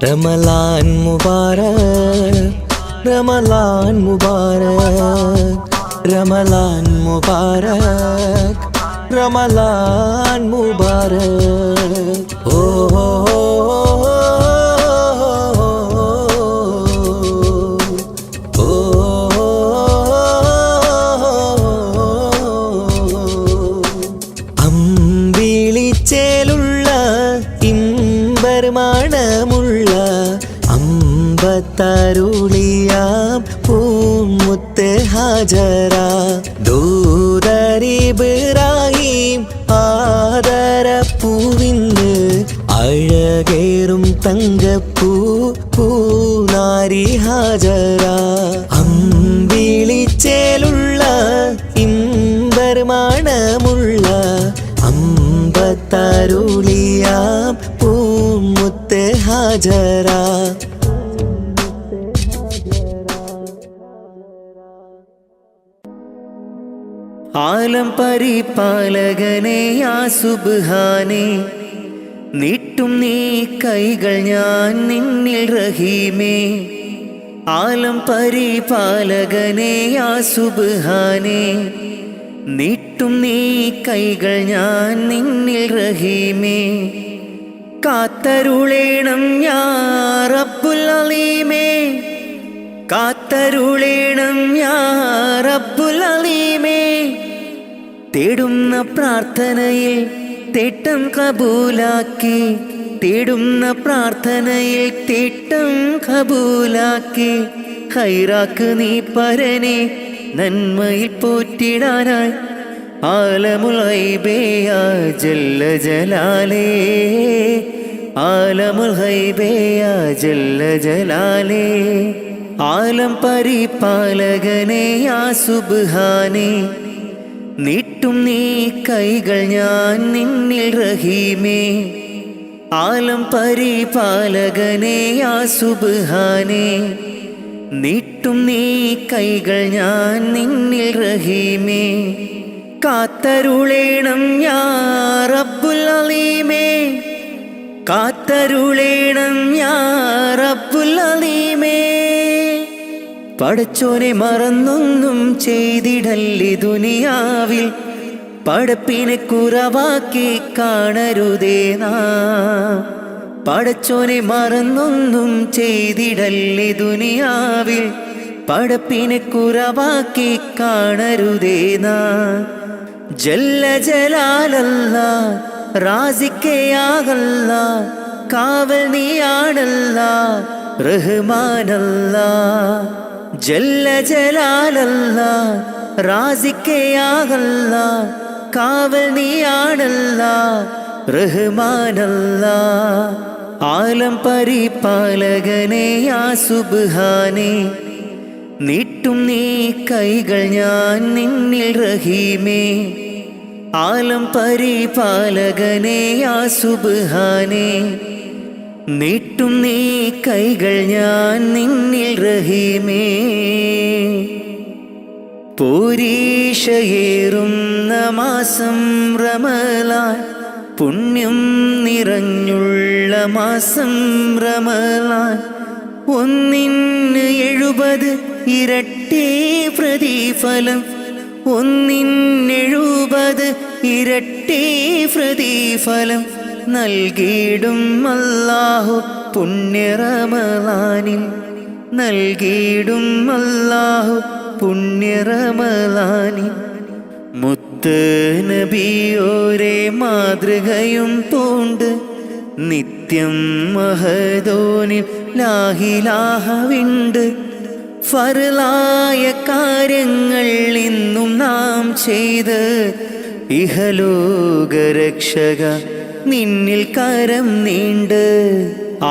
रमलान मुबारक, रमलान मुबारक, रमलान मुबारक, रमलान मुबारक। ओ അമ്പിളിച്ചേലുള്ള ഇമ്പർമണമുള്ള അമ്പത്തരുളിയാം പൂമുത്ത് ഹാജറ ദൂതരിബ്രാഹിം ആദരപ്പൂവിന്ന് അഴകേറും തങ്കപ്പൂ പൂനാരി ഹാജറ അമ്പിളിച്ചേലുള്ള ഇമ്പർമണമുള്ള അമ്പത്തരുളിയാം പൂമുത്ത് ഹാജറ ആലം പരിപാലകനെ യാ സുബ്ഹാനേ നീട്ടും നീ കൈകൾ ഞാൻ നിന്നിൽ റഹീമേ ആലം പരിപാലകനെ യാ സുബ്ഹാനേ നീട്ടും നീ കൈകൾ ഞാൻ നിന്നിൽ റഹീമേ കാത്തരുളേണം യാ റബ്ബുൽ അലീമേ കാത്തരുളേണം യാ റബ്ബുൽ അലീമേ തേടുന്ന പ്രാർത്ഥനയിൽ തേട്ടം കബൂലാക്കി തേടുന്ന പ്രാർത്ഥനയിൽ തേട്ടം കബൂലാക്കി ഹൈറാക്ക് നീ പരനെ നന്മയിൽ പോറ്റിടാനായി ആലമുൽ ഗൈബിയ ജല്ല ജലാലേ ആലമുൽ ഗൈബിയ ജല്ല ജലാലേ ആലം പരിപാലകനെ യാ സുബ്ഹാനേ നീട്ടും നീ കൈകൾ ഞാൻ നിന്നിൽ റഹീമേ ആലം പരിപാലകനെ യാ സുബ്ഹാനേ നീട്ടും നീ കൈകൾ ഞാൻ നിന്നിൽ റഹീമേ കാത്തരുളേണം യാ റബ്ബുൽ അലീമേ കാത്തരുളേണം യാ റബ്ബുൽ അലീമേ പടച്ചോനെ മറന്നൊന്നും ചെയ്തിടല്ലേ ദുനിയാവിൽ പടപ്പിനെ കുറവാക്കി കാണരുതേ നാം പടച്ചോനെ മറന്നൊന്നും ചെയ്തിടല്ലേ ദുനിയാവിൽ പടപ്പിനെ കുറവാക്കി കാണരുതേ നാം ജല്ല ജലാലല്ലാ റാസിക്കയാകല്ലാ കാവൽ നീയാണല്ലാ റഹ്മാനല്ലാ ജല്ല ജലാലല്ലാ റാസിക്കയാകല്ലാ കാവൽ നീയാണല്ലാ റഹ്മാനല്ലാ ആലം പരിപാലകനെ യാ സുബ്ഹാനേ നീട്ടും നീ കൈകൾ ഞാൻ നിന്നിൽ റഹീമേ ആലം പരിപാലകനെ യാ സുബ്ഹാനേ നീട്ടും നീ കൈകൾ ഞാൻ നിന്നിൽ റഹീമേ പൂരീഷയേറുന്ന മാസം റമളാൻ പുണ്യം നിറഞ്ഞുള്ള മാസം റമളാൻ ഒന്നിന് 70 ഇരട്ടി പ്രതിഫലം ഒന്നിന് 70 ഇരട്ടി പ്രതിഫലം നൽകിയിടും അല്ലാഹു പുണ്യ റമളാനിൽ നൽകിയിടും അല്ലാഹു പുണ്യ റമളാനിൽ മുത്ത് നബിയോരെ മാതൃകയും പൂണ്ട് നിത്യം മഹദോനിൽ ലാഹിലാഹവിണ്ട് ഫർലായ കാര്യങ്ങൾ ഇന്നും നാം ചെയ്ത് ഇഹലോകരക്ഷക നിന്നിൽ കരം നീണ്ട്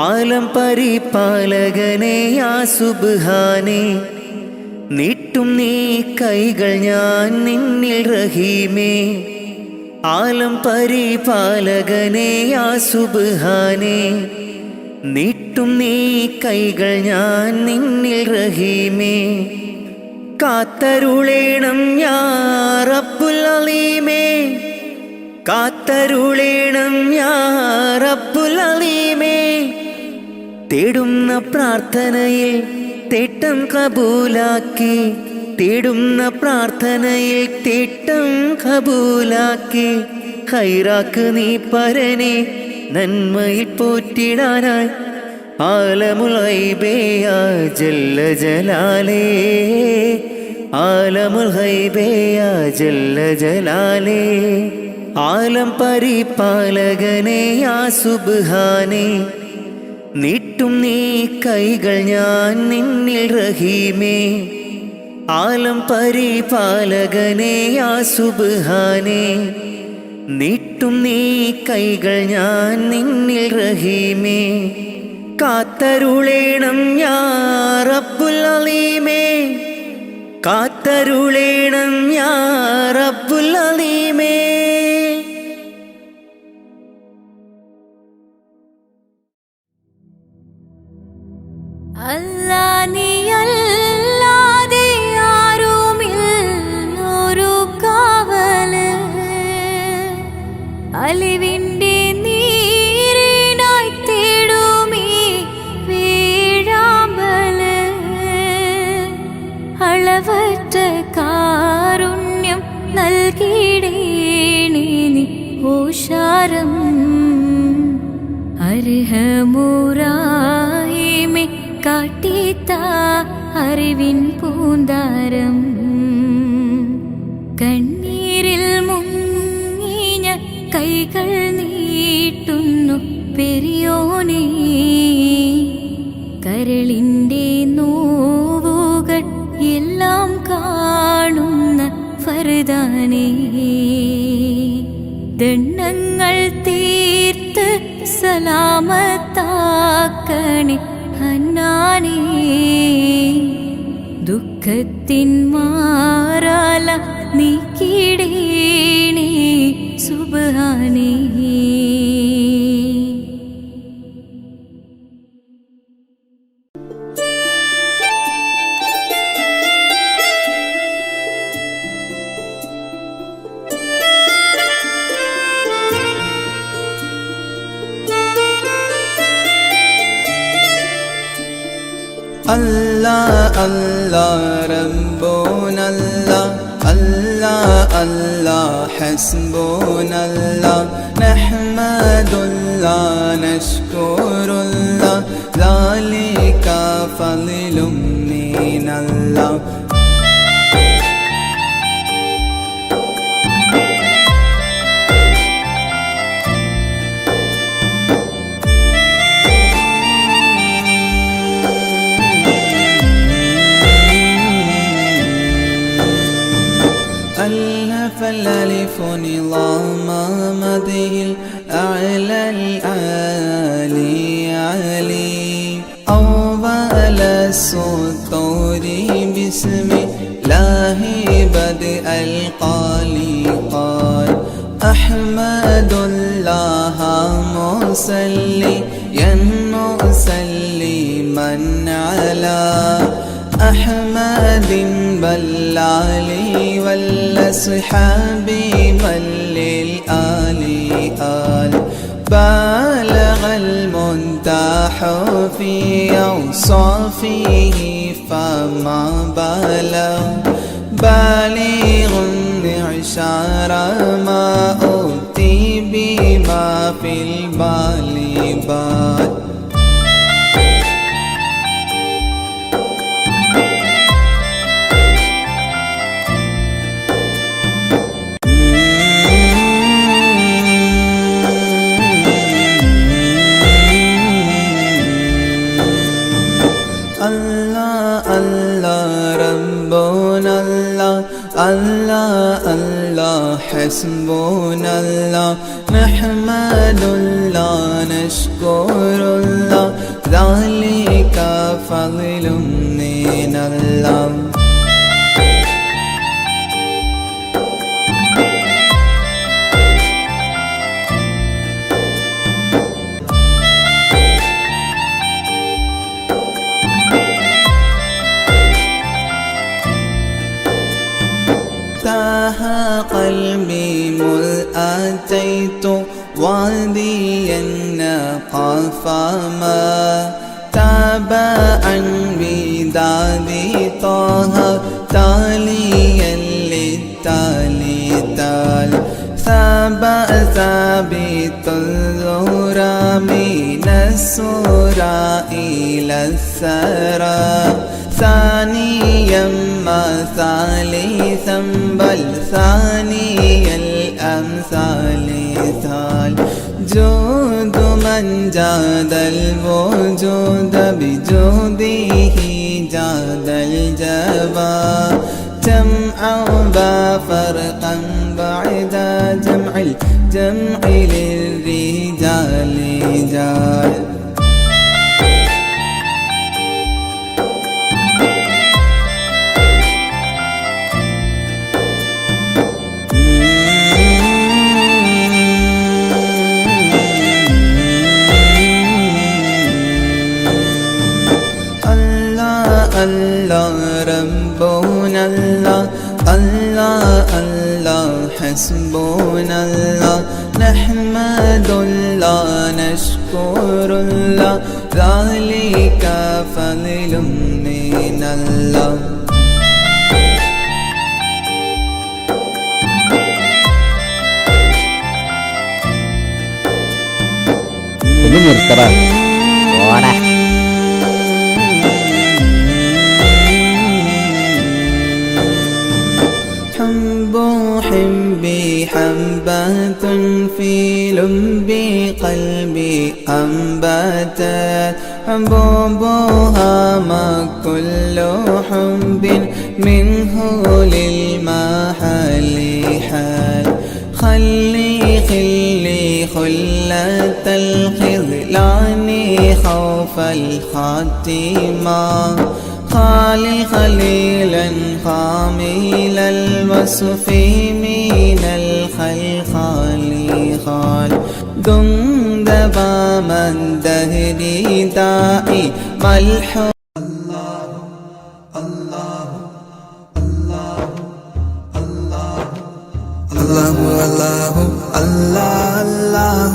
ആലം പരിപാലകനെ യാ സുബ്ഹാനേ നീട്ടും നീ കൈകൾ ഞാൻ നിന്നിൽ റഹീമേ ആലം പരിപാലകനെ യാ സുബ്ഹാനേ നീട്ടും നീ കൈകൾ ഞാൻ നിന്നിൽ റഹീമേ കാത്തരുളേണം യാ റബ്ബുൽ അലീമേ കാത്തരുളേണം യാ റബ്ബുൽ അലീമേ തേടുന്ന പ്രാർത്ഥനയിൽ തേട്ടം കബൂലാക്കി, തേടുന്ന പ്രാർത്ഥനയിൽ തേട്ടം കബൂലാക്കി. ഖൈറാക്ക് നീ പരനെ നന്മയിൽ പോറ്റിടാനായി. ആലമുൽ ഗൈബിയ ജല്ല ജലാലേ, ആലമുൽ ഗൈബിയ ജല്ല ജലാലേ. ആലം പരിപാലകനെ യാ സുബ്ഹാനേ, നീട്ടും നീ കൈകൾ ഞാൻ നിന്നിൽ റഹീമേ. ആലം പരിപാലകനെ യാ സുബ്ഹാനേ, നീട്ടും നീ കൈകൾ ഞാൻ നിന്നിൽ റഹീമേ. കാത്തരുളേണം യാ റബ്ബുൽ അലീമേ, കാത്തരുളേണം യാ റബ്ബുൽ അലീമേ. അല്ലാ നീയല്ലാതെ ആരുമില്ലൊരു കാവല്, അലിവിൻ്റെ നീരിനായി തേടുമീ വീഴാമ്പല്. അളവറ്റ കാരുണ്യം നൽകിടേണേ നീ ഓശാരം. അർഹമുറാഹിമേ കാട്ടിത്ത അറിവിൻ പൂന്താരം. കണ്ണീരിൽ മുങ്ങിഞ്ഞ കൈകൾ നീട്ടുന്നു പെരിയോനേ, കരളിൻ്റെ നോവുകൾ എല്ലാം കാണുന്ന ഫർദാനേ. ദണ്ണങ്ങൾ തീർത്ത് സലാമത്താക്കണേ ഹന്നാനേ, ദുഃഖത്തിൻ മാറാല നീക്കിടേണേ സുബ്ഹാനേ. Allah Allah Rabbunallah, Allah Allah Hasbunallah. Nahmadullah nashkurullah, Zalika fadlun minallah. فالألف نظام مده الأعلى العالي علي، أول السطور بسم الله بدء القالي قال. أحمد الله مسليا مسلما على أحمد بالعلي والأصحاب من للآل آل. بالغ المنتح في أوصافه فما بلغ، بالغ معشار ما أوتي بما في البال بال. Allah Allah Hasbunallah, Nahmadullah nashkurullah, Zalika fadlun minallah. قلبي مذ أتيت وادي النقى فما سابعا بداد طه تاليا للتالي تال سابع ثابت الزهرى من السورى إلى السرى ثانيا ما ثالثا بل ثاني الأمثال ثال جود من جاد الوجود بجوده جاد الجبا جمعا بفرقا بعد جمع الجمع للرجال جال الله ربنا الله الله الله حسبنا الله نحمد الله نشكر الله ذلك فضل من الله ഒന്ന് നിർത്തറ ഓടാ حبي حبة في لب قلبي أنبتت حبوبها ما كل حب منه للمحل حال خلي خلة الخذلان خوف الخاتمة خالي خليلا خامل الوصف من الخلخال خال دندبا من دهري دائي ملحوظ الله الله الله الله الله الله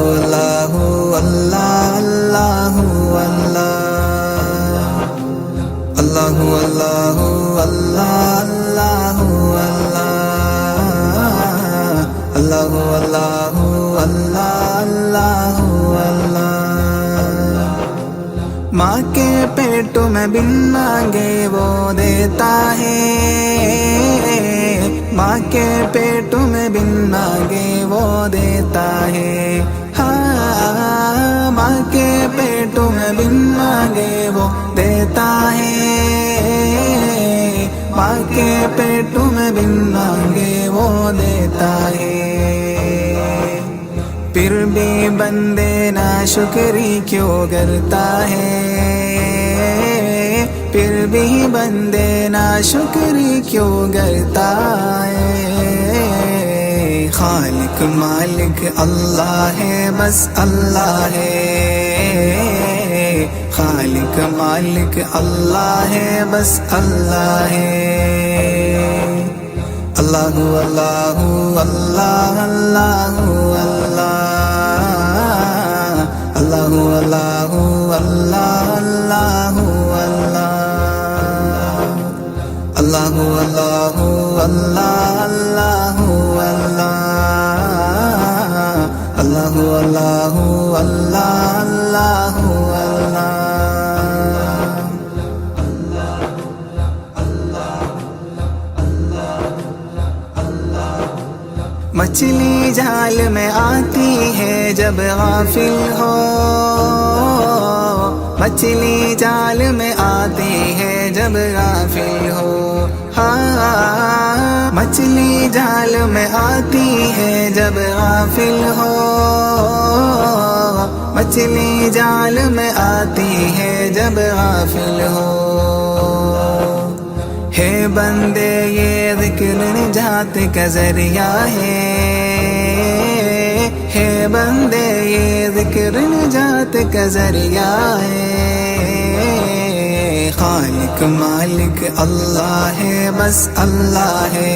الله الله الله الله الله الله الله माँ के पेट में बिन मांगे वो देता है माँ के पेट में बिन मांगे वो देता है हाँ माँ के पेट में बिन मांगे वो देता है माँ के पेट में बिन मांगे वो देता है फिर भी बंदे ना शुक्री क्यों करता है फिर भी बंदे ना शुक्री क्यों करता है खालिक मालिक अल्लाह है बस अल्लाह है खालिक मालिक अल्लाह है बस अल्लाह है अल्लाह अल्लाह अल्लाह अल्लाह अल्लाह अल्लाह अल्लाह अल्लाह अल्लाह अल्लाह अल्लाह अल्लाह अल्लाह अल्लाह मछली जाल में आती है जब गाफिल हो मछली जाल में आती है जब गाफिल हो हाँ मछली जाल में आती है जब गाफिल हो मछली जाल में आती है जब गाफिल हो है बंदे ये ज़िक्र निजात का ज़रिया है बंदे ये ज़िक्र निजात का ज़रिया है खालिक मालिक अल्लाह है बस अल्लाह है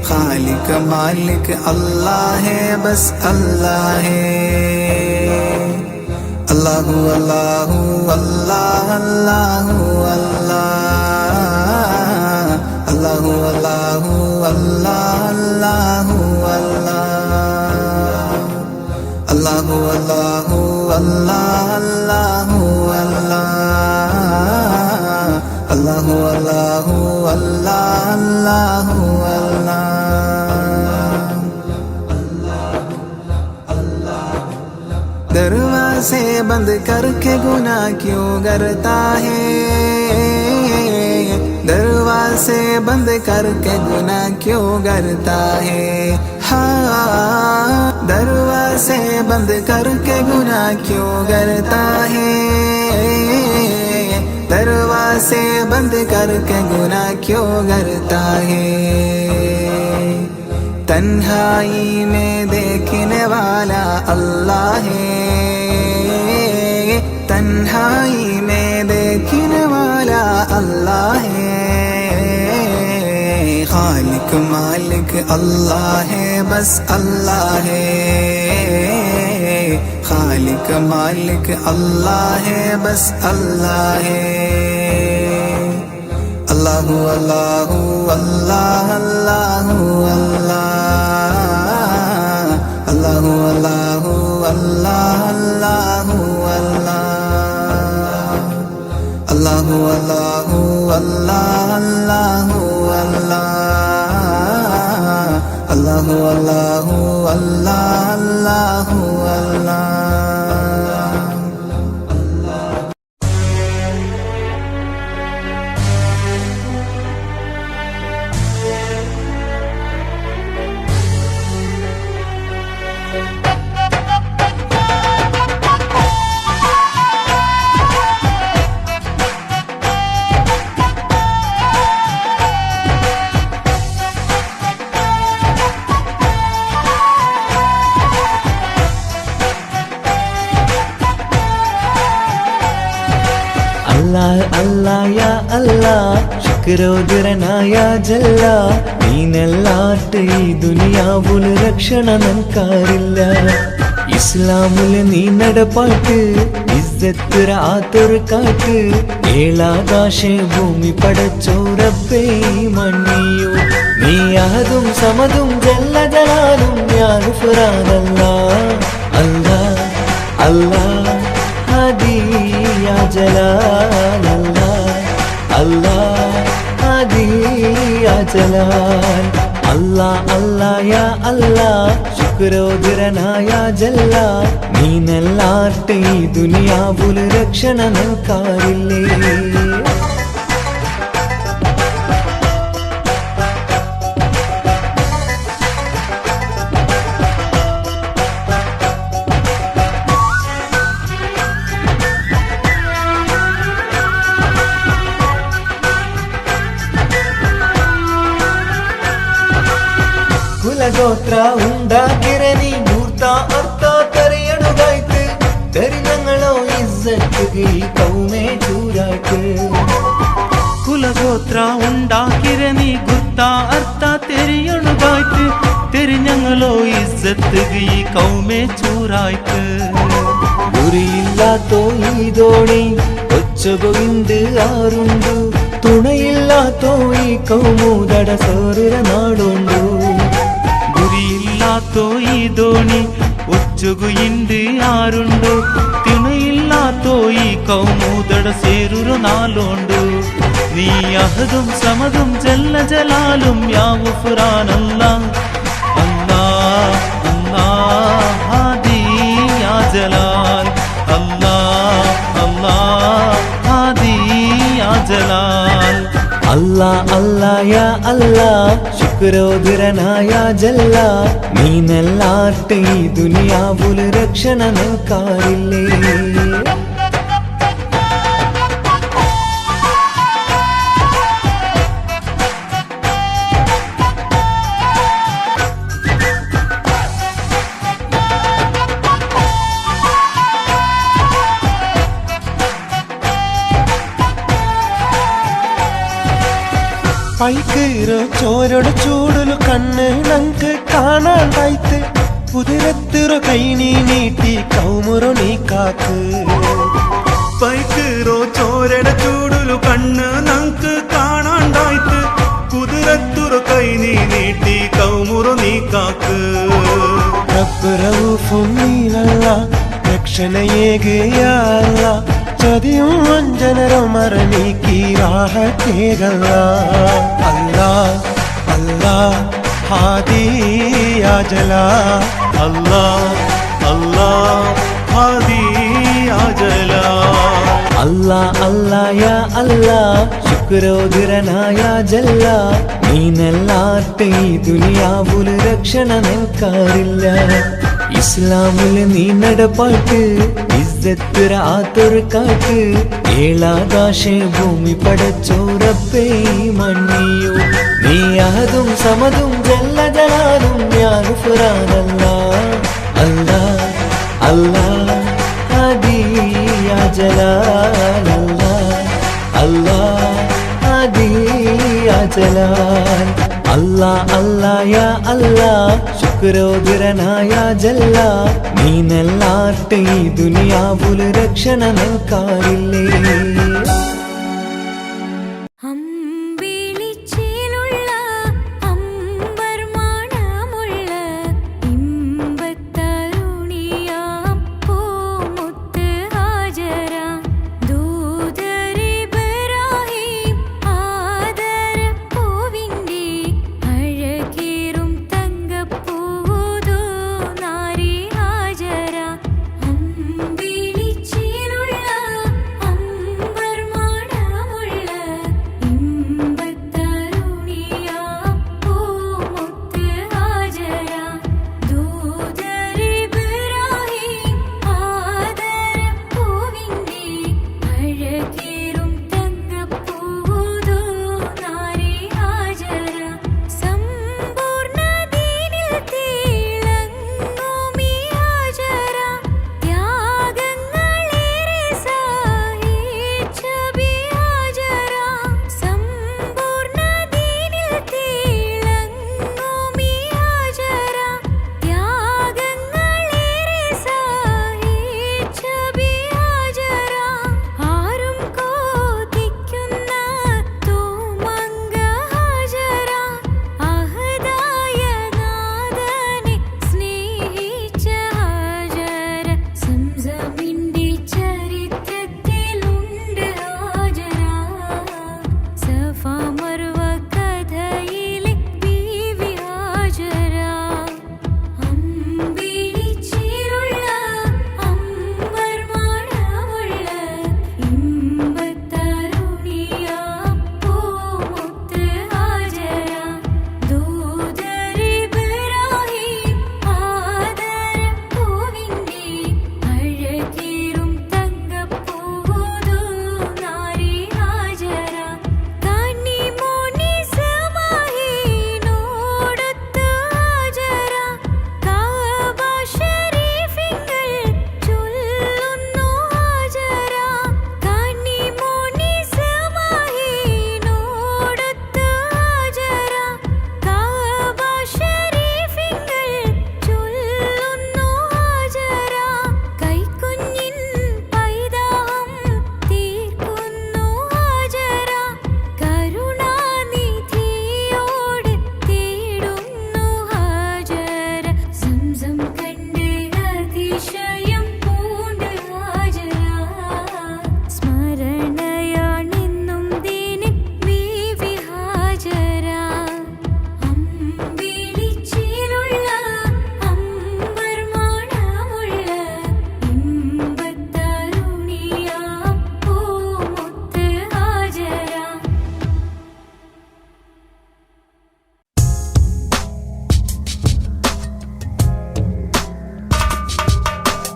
खालिक खालिक मालिक अल्लाह है, बस अल्लाह है। अल्लाहु अल्लाहु अल्लाह अल्लाहु अल्लाह, अल्लाहु अल्लाहु अल्लाह अल्लाहु अल्लाह, अल्लाहु अल्लाहु अल्लाह अल्लाहु अल्लाह, अल्लाहु अल्लाहु अल्लाह अल्लाहु अल्लाह। दरवाजे बंद करके गुनाह क्यों करता है, दरवाजे बंद करके गुनाह क्यों करता है। हाँ, दरवाजे बंद करके गुनाह क्यों करता है, दरवाजे बंद करके गुनाह क्यों करता है। तन्हाई में देखने वाला अल्लाह है, तन्हाई में देखने वाला अल्लाह है। खालिक मालिक अल्लाह है, बस अल्लाह है। खालिक मालिक अल्लाह है, बस अल्लाह है। अल्लाहु अल्लाहु अल्लाह अल्लाहु अल्लाह, अल्लाहु अल्लाहु अल्लाह अल्लाहु अल्लाह, अल्लाहु अल्लाहु अल्लाह अल्लाहु अल्लाह, अल्लाहु अल्लाहु अल्लाह अल्लाहु अल्लाह। അല്ലാഹ് അല്ലാഹ് യാ അല്ലാഹ് ശുക്രോദരനായ ജല്ല, നീനല്ലാട്ട് ഈ ദുനിയാവുല് രക്ഷണ നൻകാരില്ല. ഇസ്ലാമുല് നീ നടപ്പാട്ട് ഇസ്സത്ത് ആത്തൊരു കാട്ട്, ഏഴാകാശ ഭൂമി പടച്ചോറപ്പേ മണ്ണിയു. നീ അഹദും സമതും ജല്ല ജലാലും യാ ഗുഫ്രാനല്ലാഹ്. അല്ലാഹ് അല്ലാഹ് ഹാദി യാ ജലാൽ, അല്ലാഹ് അല്ലാഹ് ഹാദി യാ ജലാൽ. അല്ലാഹ് അല്ലാഹ് യാ അല്ലാഹ് ശുക്രോദരനായ ജല്ല, നീനല്ലാട്ട് ഈ ദുനിയാവുല് രക്ഷണ നൻകാരില്ലേ. കുലഗോത്ര ഉണ്ടാക്കിരനി മൂർത്ത അർത്ഥ തെറിയണുകായ്ക്ക്, തെരിഞ്ഞങ്ങളോ ഇസ്സത്ത് ഈ കൗമേ ചൂരായ്ക്ക്. ಕುಲಗೋತ್ರ ഉണ്ടാക്കിരನಿ ಗುರ್ತ ಅರ್ಥ ತೆರಿಯಣುಗಾಯ್ತು, ತೆರಿഞ്ഞങ്ങളോ ഇസ്സത്ത് ഈ കൗമേ ചൂരായ്ക്ക്. ഗുരിയില്ലാത്തോ ഈ ദോണി ഒച്ചകൊയിന്ത് ആറുണ്ടു, തുണയില്ലാത്തോ ഈ കൗമൂതട സോറുര നാടുണ്ടു. ಗುರಿಯಿಲ್ಲಾತೋ ಈ ದೋಣಿ ಒಚ್ಚುಗು ಇಂಡಿ ಆರುಂಡು, ತಿಣಯಿಲ್ಲಾತೋ ಈ ಕೌಮೂದಡ ಸೇರುರ ನಾಲೋಂಡು. നീ അഹദും സമതും ജല്ല ജലാലും യാ ഗുഫ്രാനല്ലാഹ്. അല്ലാഹ് അല്ലാഹ് ഹാദി യാ ജലാൽ, അല്ലാഹ് അല്ലാഹ് ഹാദി യാ ജലാൽ. അല്ലാഹ് അല്ലാഹ് യാ അല്ലാഹ് ശുക്രോദരനായ ജല്ല, നീനല്ലാട്ട് ഈ ദുനിയാവുല് രക്ഷണ നൻകാരില്ലേ. പൈക്കീറോ ചോരയുടെ ചൂടുಲು കണ്ണ് നങ്ക് കാണാണ്ടായിത്ത് കുതിരത്തിറോ കൈ നീ നീട്ടി കൗമുറോ നീ കാക്ക് പൈക്കീറോ ചോരയുടെ ചൂടുലു കണ്ണ് നങ്ക് കാണാണ്ടായിത്ത് കുതിരത്തുറ കൈ നീ നീട്ടി കൗമുറോ നീ കാക്ക് റബ്ബ് റഊഫും നീനല്ല രക്ഷണയേകയല്ല ചതിയും വഞ്ചനരോ മറനീക്കി റാഹത്തേകല്ല അല്ലാ അല്ലാ ഹാദിയാ ജലാ അല്ലാ അല്ലാ ഹാദിയാ ജലാ അല്ലാ അല്ലാ യാ അല്ലാ ശുക്രോധരനായ ജല്ല നീനല്ലാത്ത ഈ ദുനിയാവുല് രക്ഷണ നിൽക്കാറില്ല ഇസ്ലാമില് നീ നടപ്പാട്ട് ഇസ്സത്ത് ആത്തൊരു കാട്ട് ഏഴാകാശ ഭൂമി പടച്ചോറപ്പേ മണ്ണിയോ നീ അഹദും സമതും ജല്ല ജലാലും ഞാൻ ഫുറാനല്ലാ അല്ലാ അല്ലാ ഹാദിയാ ജലാൽ അല്ലാ അല്ലാ ഹാദിയാ ജലാൽ അല്ലാ അല്ലാ യാ അല്ലാ ശുക്രോധരനായ ജല്ല നീനല്ലാത്ത ഈ ദുനിയാവുല് രക്ഷണ നിൽക്കാറില്ലേ അമ്പിളിച്ചേലുള്ള അമ്പർ മണമുള്ള ഇമ്പത്തരുണിയാം പൂമുത്ത് ഹാജര ദൂതരിബ്രാഹിം ആദരപ്പൂവിൻ്റെ അഴകേറും തങ്കപ്പൂതോ നാരി ഹാജര അമ്പിളിച്ചേലുള്ള അമ്പർ മണമുള്ള ഇമ്പത്തരുണിയാം പൂമുത്ത് ഹാജര ദൂതരിബ്രാഹിം ആദരപ്പൂവിൻ്റെ അഴകേറും തങ്കപ്പൂതോ നാരി ഹാജര സമ്പൂർണ്ണ ദീനിൽ തിളങ്ങുമീ ഹാജര ത്യാഗങ്ങളേറെ സഹിച്ച ബി ഹാജര സമ്പൂർണ്ണ ദീനിൽ തിളങ്ങുമീ ഹാജര ത്യാഗങ്ങളേറെ സഹിച്ച ബി ഹാജര ആരും കൊതിക്കുന്ന തൂമങ്ക ഹാജര അഹദായ നാഥനെ സ്നേഹിച്ച ഹാജര സംസമിന്റെ ചരിത്രത്തിലുണ്ട് ഹാജര സഫ മർവ കഥയിലെ ബീവി ഹാജര അമ്പിളിച്ചേലുള്ള അമ്പർ മണമുള്ള ഇമ്പത്തരുണിയാം പൂമുത്ത് ഹാജര ദൂതരിബ്രാഹിം ആദരപ്പൂവിൻ്റെ അഴകേറും തങ്കപ്പൂതോ നാരി ഹാജര കന്നിമോനി സമാഹിനോടൊത്ത് ഹാജര കഅബ ശരീഫിങ്കൽ ചൊല്ലുന്നു ഹാജര കന്നിമോനി സമാഹിനോടൊത്ത് ഹാജര കഅബ ശരീഫിങ്കൽ ചൊല്ലുന്നു ഹാജര കൈക്കുഞ്ഞിൻ പൈതാഹം തീർക്കുന്നു ഹാജര കരുണാനിധിയോട് തേടുന്നു ഹാജര സംസം കണ്ട് അതിശയം പൂണ്ട് ഹാജര സ്മരണയാണെന്നും ദീന് ബീവി ഹാജര അമ്പിളിച്ചേലുള്ള അമ്പർ മണമുള്ള ഇമ്പത്തരുണിയാം പൂമുത്ത് ഹാജര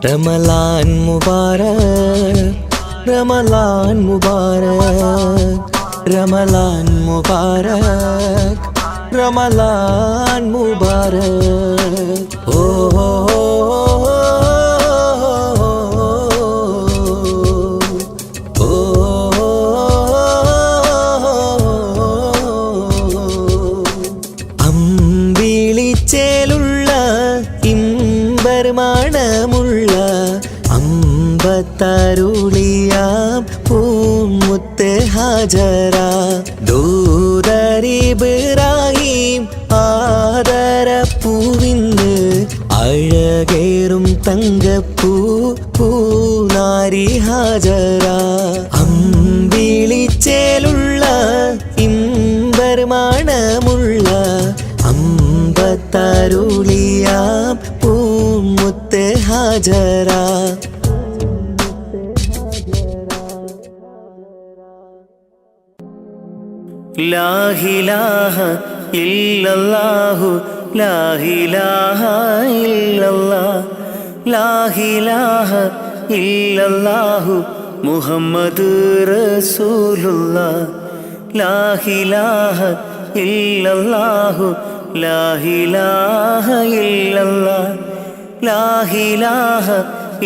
റമലാൻ മുബാരക് റമലാൻ മുബാരക് റമലാൻ മുബാരക് റമലാൻ മുബാരക് ഓ ഓ മണമുള്ള അമ്പത്തരുളിയാം പൂമുത്ത് ഹാജറ ദൂതരിബ്രാഹിം ആദരപ്പൂവിന്ന് അഴകേറും തങ്കപ്പൂ പൂനാരി ഹാജറ അമ്പിളിച്ചേലുള്ള ഇമ്പർ മണമുള്ള അമ്പത്തരുളിയാം പൂമുത്ത് ഹാജറ ലാ ഇലാഹ ഇല്ലല്ലാഹു ലാ ഇലാഹ ഇല്ലല്ലാഹ് ലാ ഇലാഹ ഇല്ലല്ലാഹു മുഹമ്മദ് റസൂലുള്ളാഹ് ലാ ഇലാഹ ഇല്ലല്ലാഹു ലാ ഇലാഹ ഇല്ലല്ലാഹ് ലാ ഇലാഹ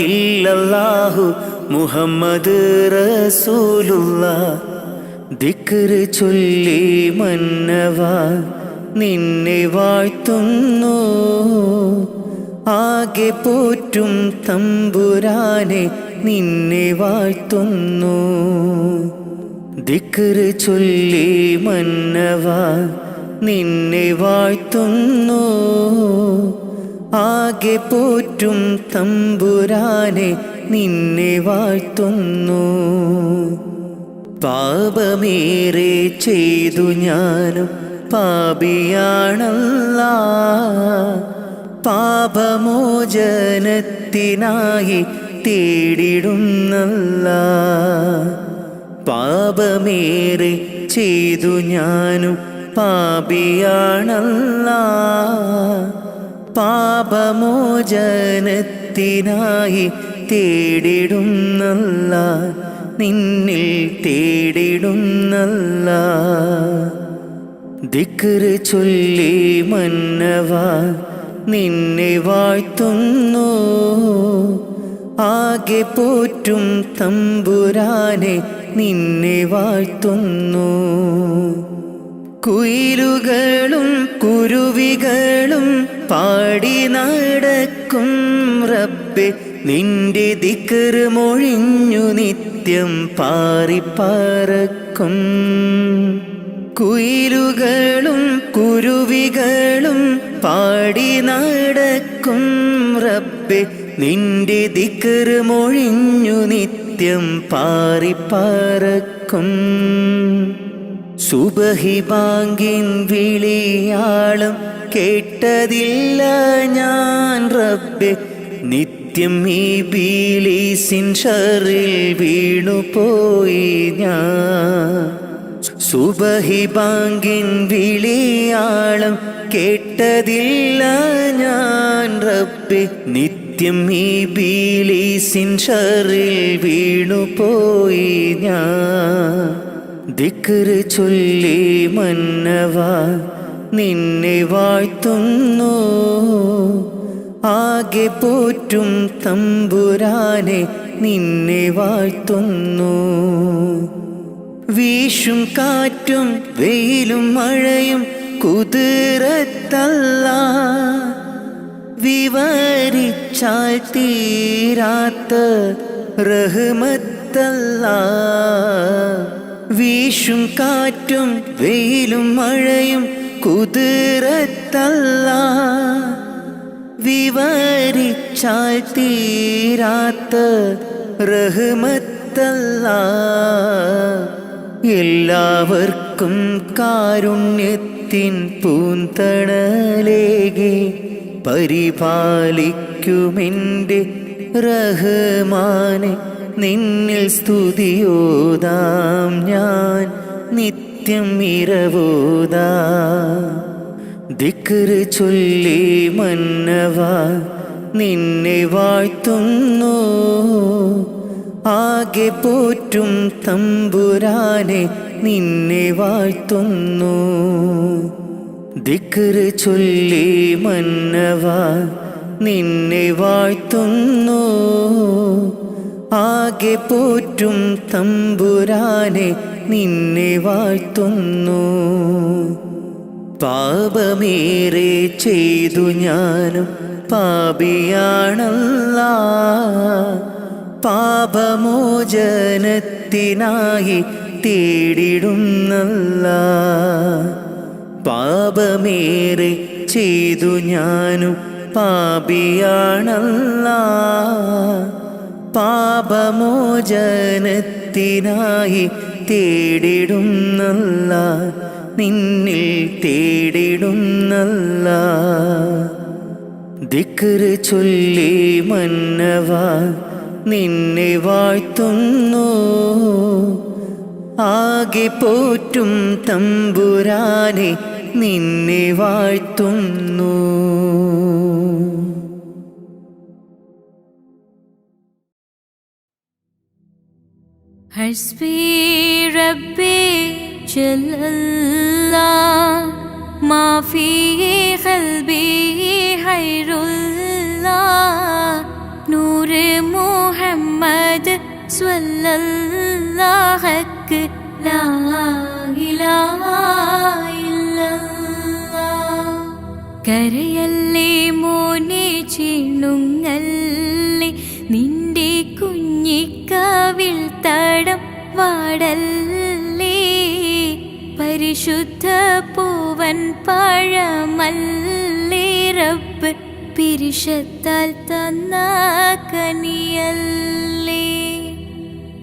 ഇല്ലല്ലാഹു മുഹമ്മദ് റസൂലുള്ളാഹ് ദിക്റ് ചൊല്ലി മന്നവാ നിന്നെ വാഴ്ത്തുന്നു ആകെ പോറ്റും തമ്പുരാനെ നിന്നെ വാഴ്ത്തുന്നു ദിക്റ് ചൊല്ലി മന്നവാ നിന്നെ വാഴ്ത്തുന്നു ആകെ പോറ്റും തമ്പുരാനെ നിന്നെ വാഴ്ത്തുന്നു പാപമേറെ ചെയ്തു ഞാനും പാപിയാണല്ലാ പാപമോചനത്തിനായി തേടിടുന്നല്ലാ പാപമേറെ ചെയ്തു ഞാനും പാപിയാണല്ലാ പാപമോചനത്തിനായി തേടിടുന്നല്ലാ നിന്നിൽ തേടിടുന്നല്ലാ ദിക്റ് ചൊല്ലി മന്നവാ നിന്നെ വാഴ്ത്തുന്നു ആകെ പോറ്റും തമ്പുരാനെ നിന്നെ വാഴ്ത്തുന്നു കുയിലുകളും കുരുവികളും പാടി നടക്കും റബ്ബേ നിന്റെ ദിക്റ് മൊഴിഞ്ഞു നിത്യം പാറിപ്പറക്കും കുയിലുകളും കുരുവികളും പാടി നടക്കും റബ്ബേ നിന്റെ ദിക്റ് മൊഴിഞ്ഞു നിത്യം പാറിപ്പറക്കും സുബഹി ബാങ്കിൻ വിളിയാളം കേട്ടതില്ല ഞാൻ റബ്ബേ നിത്യം ഈ ബീലീസിൻ ഷറിൽ വീണുപോയി ഞാൻ സുബഹി ബാങ്കിൻ വിളിയാളം കേട്ടതില്ല ഞാൻ റബ്ബേ നിത്യം ഈ ബീലീസിൻ ഷറിൽ വീണുപോയി ഞാൻ ദിക്റ് ചൊല്ലി മന്നവാ നിന്നെ വാഴ്ത്തുന്നു ആകെ പോറ്റും തമ്പുരാനെ നിന്നെ വാഴ്ത്തുന്നു വീശും കാറ്റും വെയിലും മഴയും കുതിരത്തല്ലാ വിവരിച്ചാൽ തീരാത്ത റഹ്മത്തല്ലാ വീശും കാറ്റും വെയിലും മഴയും കുതിരത്തല്ലാ വിവരിച്ചാൽ തീരാത്ത റഹ്മത്തല്ലാ എല്ലാവർക്കും കാരുണ്യത്തിൻ പൂന്തണലേകി പരിപാലിക്കുമെൻ്റെ റഹ്മാനെ നിന്നിൽ സ്തുതിയോതാം ഞാൻ നിത്യം ഇരവോതാം ദിക്റ് ചൊല്ലി മന്നവാ നിന്നെ വാഴ്ത്തുന്നു ആകെ പോറ്റും തമ്പുരാനെ നിന്നെ വാഴ്ത്തുന്നു ദിക്റ് ചൊല്ലി മന്നവാ നിന്നെ വാഴ്ത്തുന്നു ആകെ പോറ്റും തമ്പുരാനെ നിന്നെ വാഴ്ത്തുന്നു പാപമേറെ ചെയ്തു ഞാനും പാപിയാണല്ലാ. പാപമോചനത്തിനായി തേടിടുന്നല്ലാ. പാപമേറെ ചെയ്തു ഞാനും പാപിയാണല്ലാ. പാപമോചനത്തിനായി തേടിടുന്നല്ലാ. നിന്നിൽ തേടിടുന്നല്ലാ. ദിക്റ് ചൊല്ലി മന്നവാ നിന്നെ വാഴ്ത്തുന്നു. ആകെ പോറ്റും തമ്പുരാനെ നിന്നെ വാഴ്ത്തുന്നു. ഹസ്ബി റബ്ബി ജല്ലല്ലാഹ് മാ ഫീ ഖൽബി ഖൈറുല്ലാഹ് നൂറ് മുഹമ്മദ് സ്വല്ലല്ലാഹ് ലാ ഇലാഹ ഇല്ലല്ലാഹ്. കരയല്ലേ മോനെ ചിണുങ്ങല്ലേ നിന്റെ കുഞ്ഞിക്കവിൾ തടം വാടല്ലേ. പരിശുദ്ധ പൂവൻ പഴമല്ലേ റബ്ബ് പിരിശത്താൽ തന്ന കനിയല്ലേ.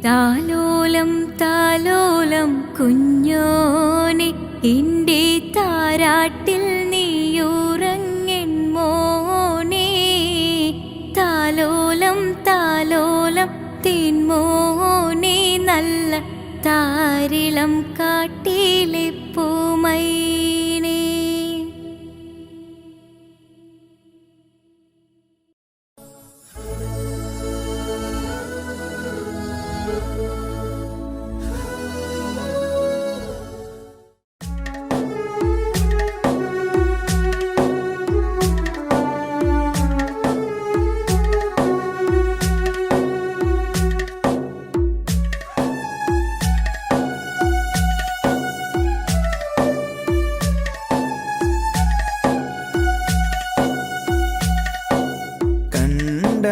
താലോലം താലോലം കുഞ്ഞോനെ എൻ്റെ താരാട്ടിൽ നീയുറങ്ങൻ മോനെ. താലോലം താലോലം തേൻമോനെ നല്ല താരിളം കാട്ടിലെ പൂമൈനേ.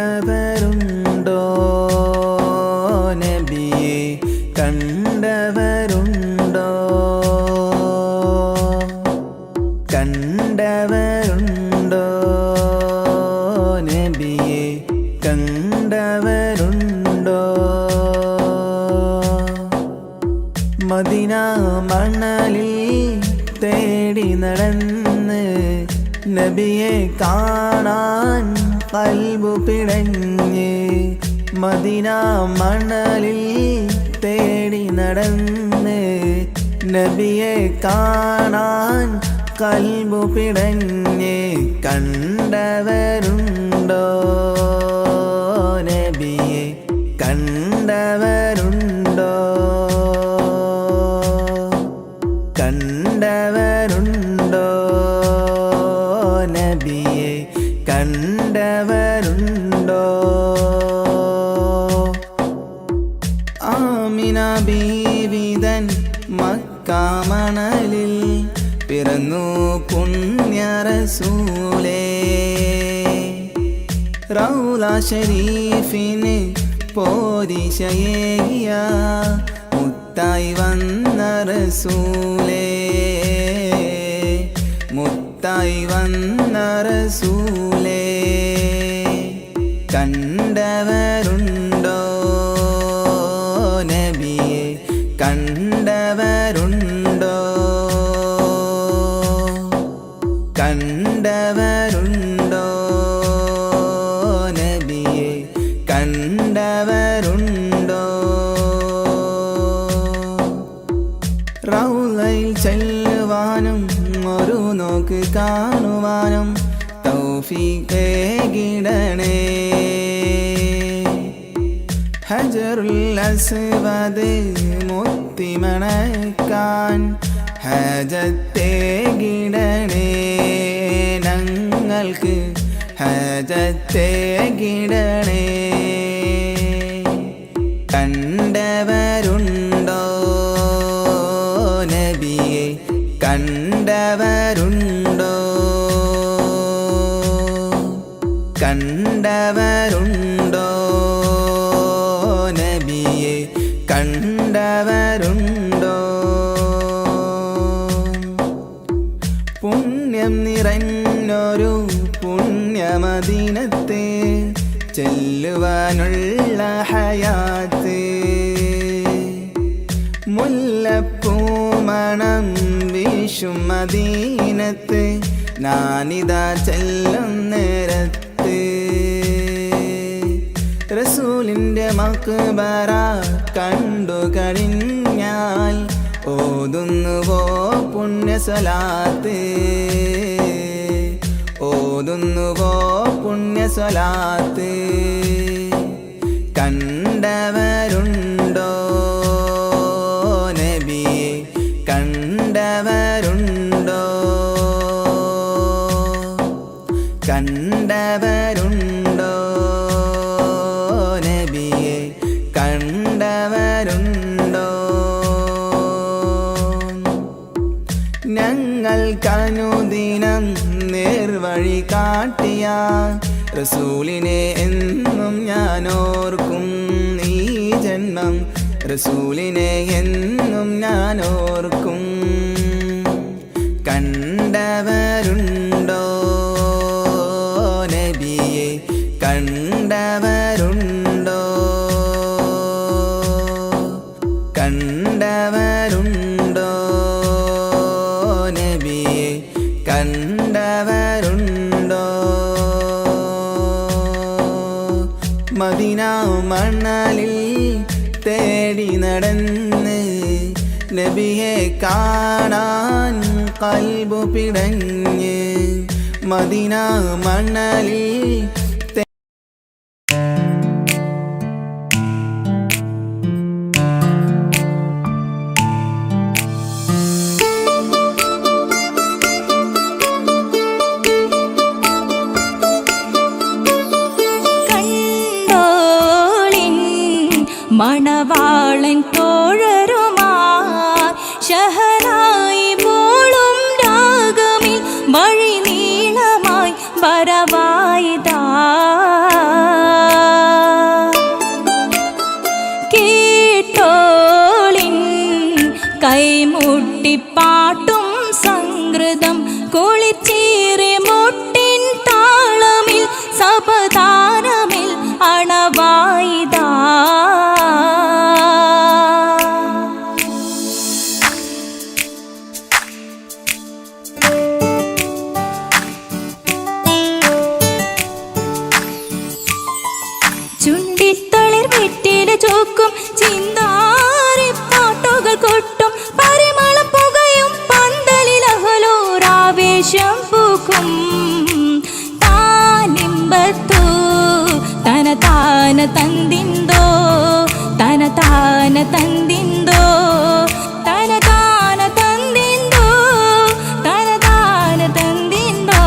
കണ്ടവരുണ്ടോ നബിയെ കണ്ടവരുണ്ടോ. കണ്ടവരുണ്ടോ നബിയെ കണ്ടവരുണ്ടോ. മദീന മണലിൽ തേടി നടന്ന് നബിയെ കാണാൻ കൽബു പിടഞ്ഞ്. മദീന മണലിൽ തേടി നടന്ന് നബിയെ കാണാൻ കൽബു പിടഞ്ഞ്. കണ്ടവരുണ്ടോ നബിയെ കണ്ടവരുണ്ടോ. കണ്ടവരുണ്ടോ നബിയെ കണ്ടവരുണ്ടോ. ആമിന ബീവിതൻ മക്കാമണലിൽ പിറന്നു പുണ്യ റസൂലേ. റൗള ശരീഫിന് പോരിശയേകിയ മുത്തായി വന്ന റസൂലേ. മുത്തായി വന്ന റസൂലേ. കണ്ടവരുണ്ടോ നബിയെ കണ്ടവരുണ്ടോ. കണ്ടവരുണ്ടോ നബിയെ കണ്ടവരുണ്ടോ. റൗളയിൽ ചെല്ലുവാനും ഒരു നോക്ക് കാണുവാനും തൗഫീഖേകിടണേ. ഹജറുൽ അസ്വദ് മുത്തിമണക്കാൻ ഹജത്തേകിടണേ. ഞങ്ങൾക്ക് ഹജത്തേകിടണേ. കണ്ടവരുണ്ടോ നബിയെ കണ്ടവരുണ്ടോ. കണ്ടവരുണ്ടോ നബിയെ കണ്ടവരുണ്ടോ പുണ്യം നിറഞ്ഞൊരു പുണ്യമദീനത്തെ ചെല്ലുവാനുള്ള ഹയാത്ത് മുല്ലപ്പൂമണം വീശും മദീനത്ത് ഞാനിതാ ചെല്ലും നേരത്ത് റസൂലിൻ്റെ മക്ബറ കണ്ടു കഴിഞ്ഞാൽ ഓതുന്നുവോ പുണ്യസലാത്ത് ഓതുന്നുവോ പുണ്യസലാത്ത് കണ്ടവരുണ്ടോ നബിയെ കണ്ടവരുണ്ടോ കണ്ടവരുണ്ടോ നബിയെ കണ്ടവരുണ്ടോ ഞങ്ങൾക്കനുദിനം നേർവഴി കാട്ടിയ റസൂലിനെ എന്നും ഞാനോർക്കും ഈ ജന്മം റസൂലിനെ എന്നും ഞാനോർക്കും കണ്ടവരുണ്ടോ നബിയെ കണ്ടവരുണ്ടോ കണ്ടവരുണ്ടോ നബിയെ കണ്ടവരുണ്ടോ മദീന മണലിൽ തേടി നടന്ന് നബിയെ കാണാൻ കൽബു പിടഞ്ഞ് മദീന മണലിൽ മണവാളൻ തോഴരുമാ ശഹനായി പോളും രാഗമിൽ വഴി നീളമായി വരവായിതാ കേട്ടോളിൻ കൈമുട്ടിപ്പാട്ടും സംഗൃതം കുളിച്ചേറി മുട്ടിൻ താളമിൽ സപതാരമിൽ അണവായിതാ ചുണ്ടിത്തളിർ വെറ്റില ചോക്കും ചിന്താരി പാട്ടുകൾ കൊട്ടും പരിമളം പുകയും പന്തലിൽ അഹലോരാവേശം പൂക്കും താനിമ്പത്തു തന താന തന്തിന്തോ തന താന തന്തിന്തോ തന താന തന്തിന്തോ തന താന തന്തിന്തോ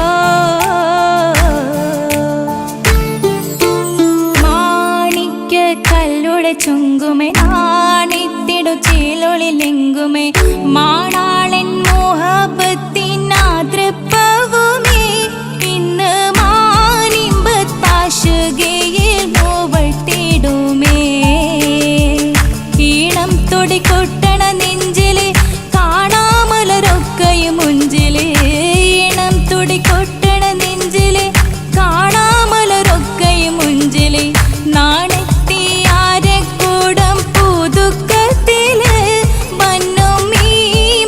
മാണിക്യ കല്ലുടെ ചുങ്കുമേ നാണിത്തിടു ചീലൊളിലെങ്കുമേ മാണാളൻ മോഹബത്തിനാതൃപ്പവുമേ ഇന്ന് മാനിമ്പത്താശുകയിൽ നോവഴ്ത്തിടുമേ ഈണം തൊടിക്കൊട്ടണ നെഞ്ചില് കാണാമലരൊക്കെയും മുഞ്ചില് ഈണം തൊടിക്കൊട്ടണ നെഞ്ചില് കാണാമലരൊക്കെയും മുഞ്ചില് നാണത്തിയാരെ കൂടം പുതുക്കത്തില് വന്നും ഈ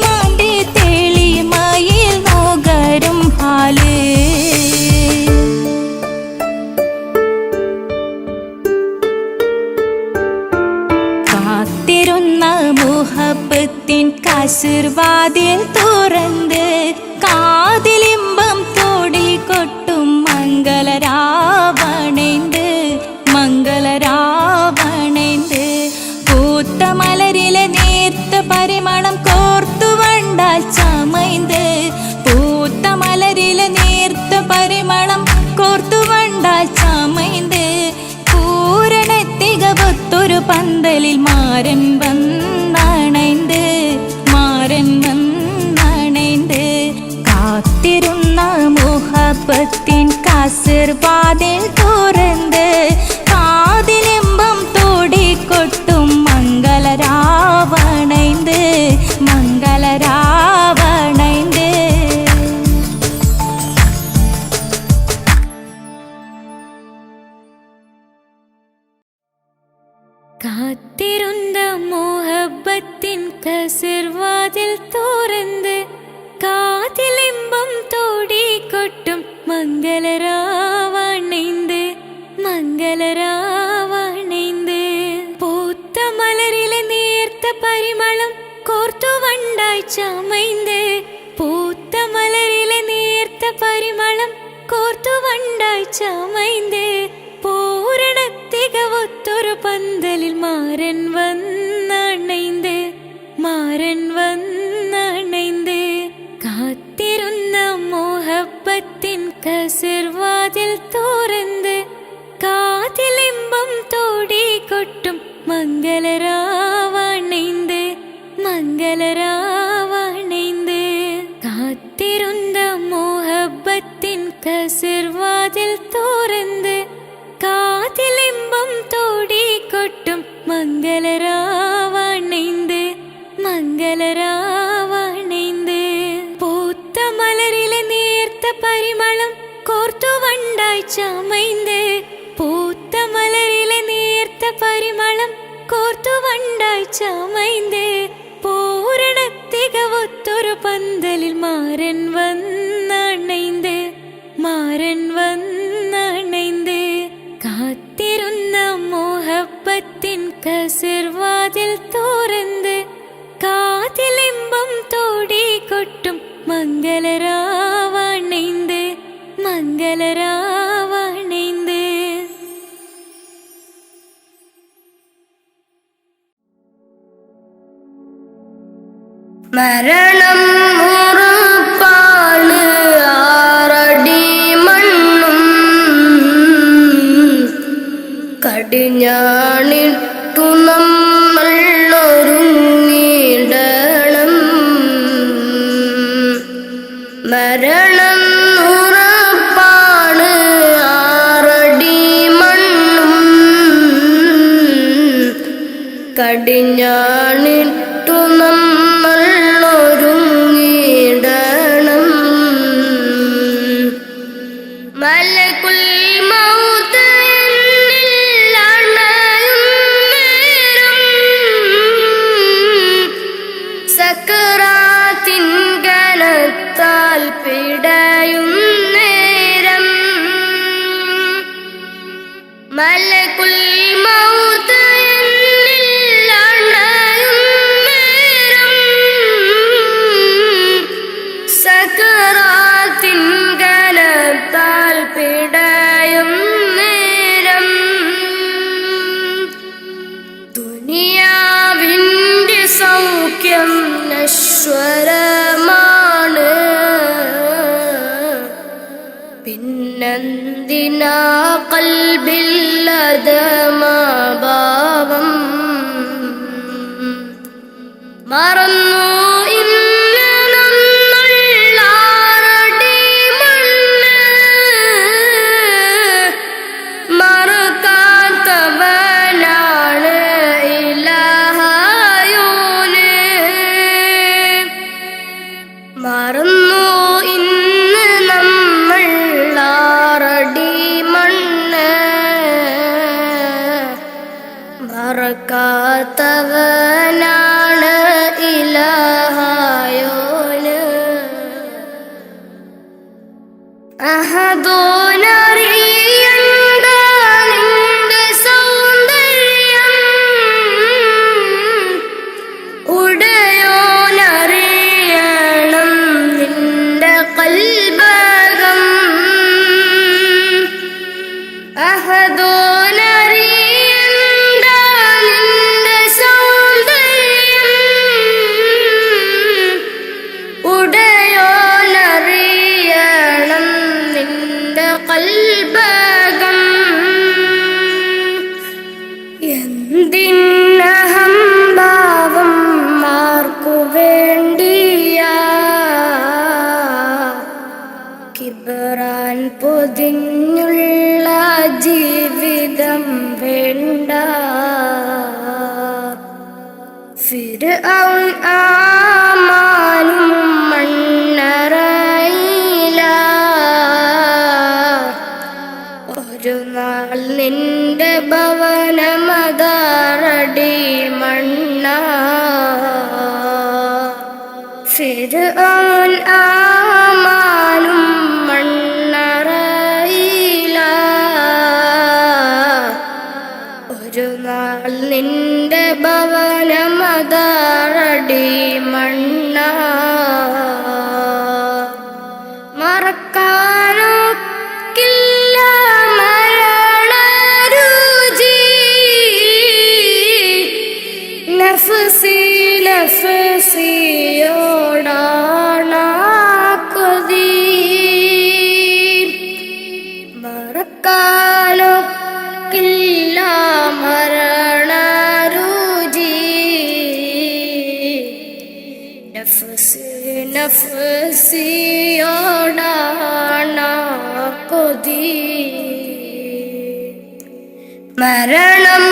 മാന്റെ തെളിമയിൽ നോകരും ഹാല് കാത്തിരുന്ന മുഹബത്തിൻ കസിർവാതിൽ തുറന്ന് കാതിലിമ്പം തോടി കൊട്ടും മംഗളരാവണേന്ത് മംഗളരാവണേന്ത് പൂത്ത മലരിലെ നേർത്ത പരിമളം കോർത്തു വണ്ടാൽ ചമൈന്ത് പൂത്ത മലരിലെ നേർത്ത പരിമളം കോർത്തു വണ്ടാൽ ചമൈന്ത് പൂരണത്തികവത്തൊരു പന്തലിൽ മാരൻ വന്നണൈന്ത് മാരൻ വന്നണൈന്ത് കാത്തിരുന്ന മുഹബത്തിൻ കസിർവാതിൽ തുറന്ന് കാതിലിമ്പം തോടിക്കൊട്ടും മംഗളരാവണൈந்து മംഗളരാവണൈந்து. കാത്തിരുന്ന മോഹബത്തിൻ കസിർവാതിൽ തുറന്ന് കാതിലിമ്പം തോടിക്കൊട്ടും മംഗളരാവണൈந்து മംഗളരാവണൈந்து. പൂത്ത മലരിലെ നേർത്ത പരിമളം കോർത്തു വണ്ടായി ചമൈந்து പൂത്ത മലരിലെ നേർത്ത പരിമളം കോർത്തു വണ്ടായി ചമൈந்து പൂരണ തികവൊത്തൊരു പന്തലിൽ മാരൻ വന്നണൈந்து മാരൻ വന്നണൈந்து. കാത്തിരുന്ന മോഹബത്തിൻ കസിർവാതിൽ തുറന്ന് കാതിലിമ്പം തോടിക്കൊട്ടും മംഗളരാവണൈந்து മംഗളരാവണൈந்து. കാത്തിരുന്ന മോഹബത്തിൻ കസിർവാതിൽ തുറന്ന് കാതിലിമ്പം തോടിക്കൊട്ടും മംഗളരാവണൈந்து മംഗളരാവണൈந்து. പൂത്ത മലരിലെ നേർത്ത പരിമളം കോർത്തു വണ്ടായി ചമൈந்து പൂത്ത മലരിലെ നേർത്ത പരിമളം കോർത്തു വണ്ടായി ചമൈந்து പൂരണ തികവൊത്തൊരു പന്തലിൽ മാരൻ വന്നണൈந்து മാരൻ വന്നണൈந்து. കാത്തിരുന്ന മോഹബത്തിൻ കസിർവാതിൽ തുറന്ന് കാതിലിമ്പം തോടിക്കൊട്ടും മംഗളരാവണൈந்து മംഗളരാവണൈந்து. മരണം ഉറപ്പാണ് ആറടി മണ്ണും കടിഞ്ഞാണിട്ടു നമ്മൾ ഒരുങ്ങിടണം. മരണം ഉറപ്പാണ് ആറടി മണ്ണും കടിഞ്ഞാണിട്ടു നമ്മൾ ഒരുങ്ങിടണം. മലകുൽ മൗത്ത് എന്നിൽ അണയും നേരം സക്കറാത്തിൻ കനത്താൽ പിടയും നേരം. മലകുൽ മൗത്ത് എന്നിൽ അണയും നേരം സക്കറാത്തിൻ കനത്താൽ പിടയും നേരം. ദുനിയാവിൻ്റെ സൗഖ്യം നശ്വരമാണ് പിന്നെന്തിനാ കൽബില്ലതമാഭാവം. മറന്നു ഇന്ന് നമ്മൾ ആറടി മണ്ണ് മറക്കാത്തവനാണ് ഇലാഹായോന്. മറന്നു ഇന്ന് നമ്മൾ ആറടി മണ്ണ് മറക്കാത്തവനാണ് ഇലാഹായോന്. അഹദോനറിയണ്ട നിന്റെ സൗന്ദര്യം ഉടയോനറിയണം നിന്റെ കൽബകം. അഹദോനറിയണ്ട നിന്റെ സൗന്ദര്യം ഉടയോനറിയണം നിന്റെ കൽബകം. കിബറാൻ പൊതിഞ്ഞുള്ള ജീവിതം വേണ്ട. ഫിർഔൻ ആമാനും മണ്ണറയില. ഒരു നാൾ നിന്റെ ഭവനമതാറടി മണ്ണ. ഫിർഔൻ ആമാനും മണ്ണറയില. ഒരു നാൾ നിന്റെ ഭവനമതാറടി മണ്ണ. മറക്കാനൊക്കില്ല മരണരുചി. നഫ്സി നഫ്സിയോടാണ കൊതി. മറക്കാനൊക്കില്ല മരണരുചി. നഫ്സി നഫ്സിയോടാണ കൊതി. മരണം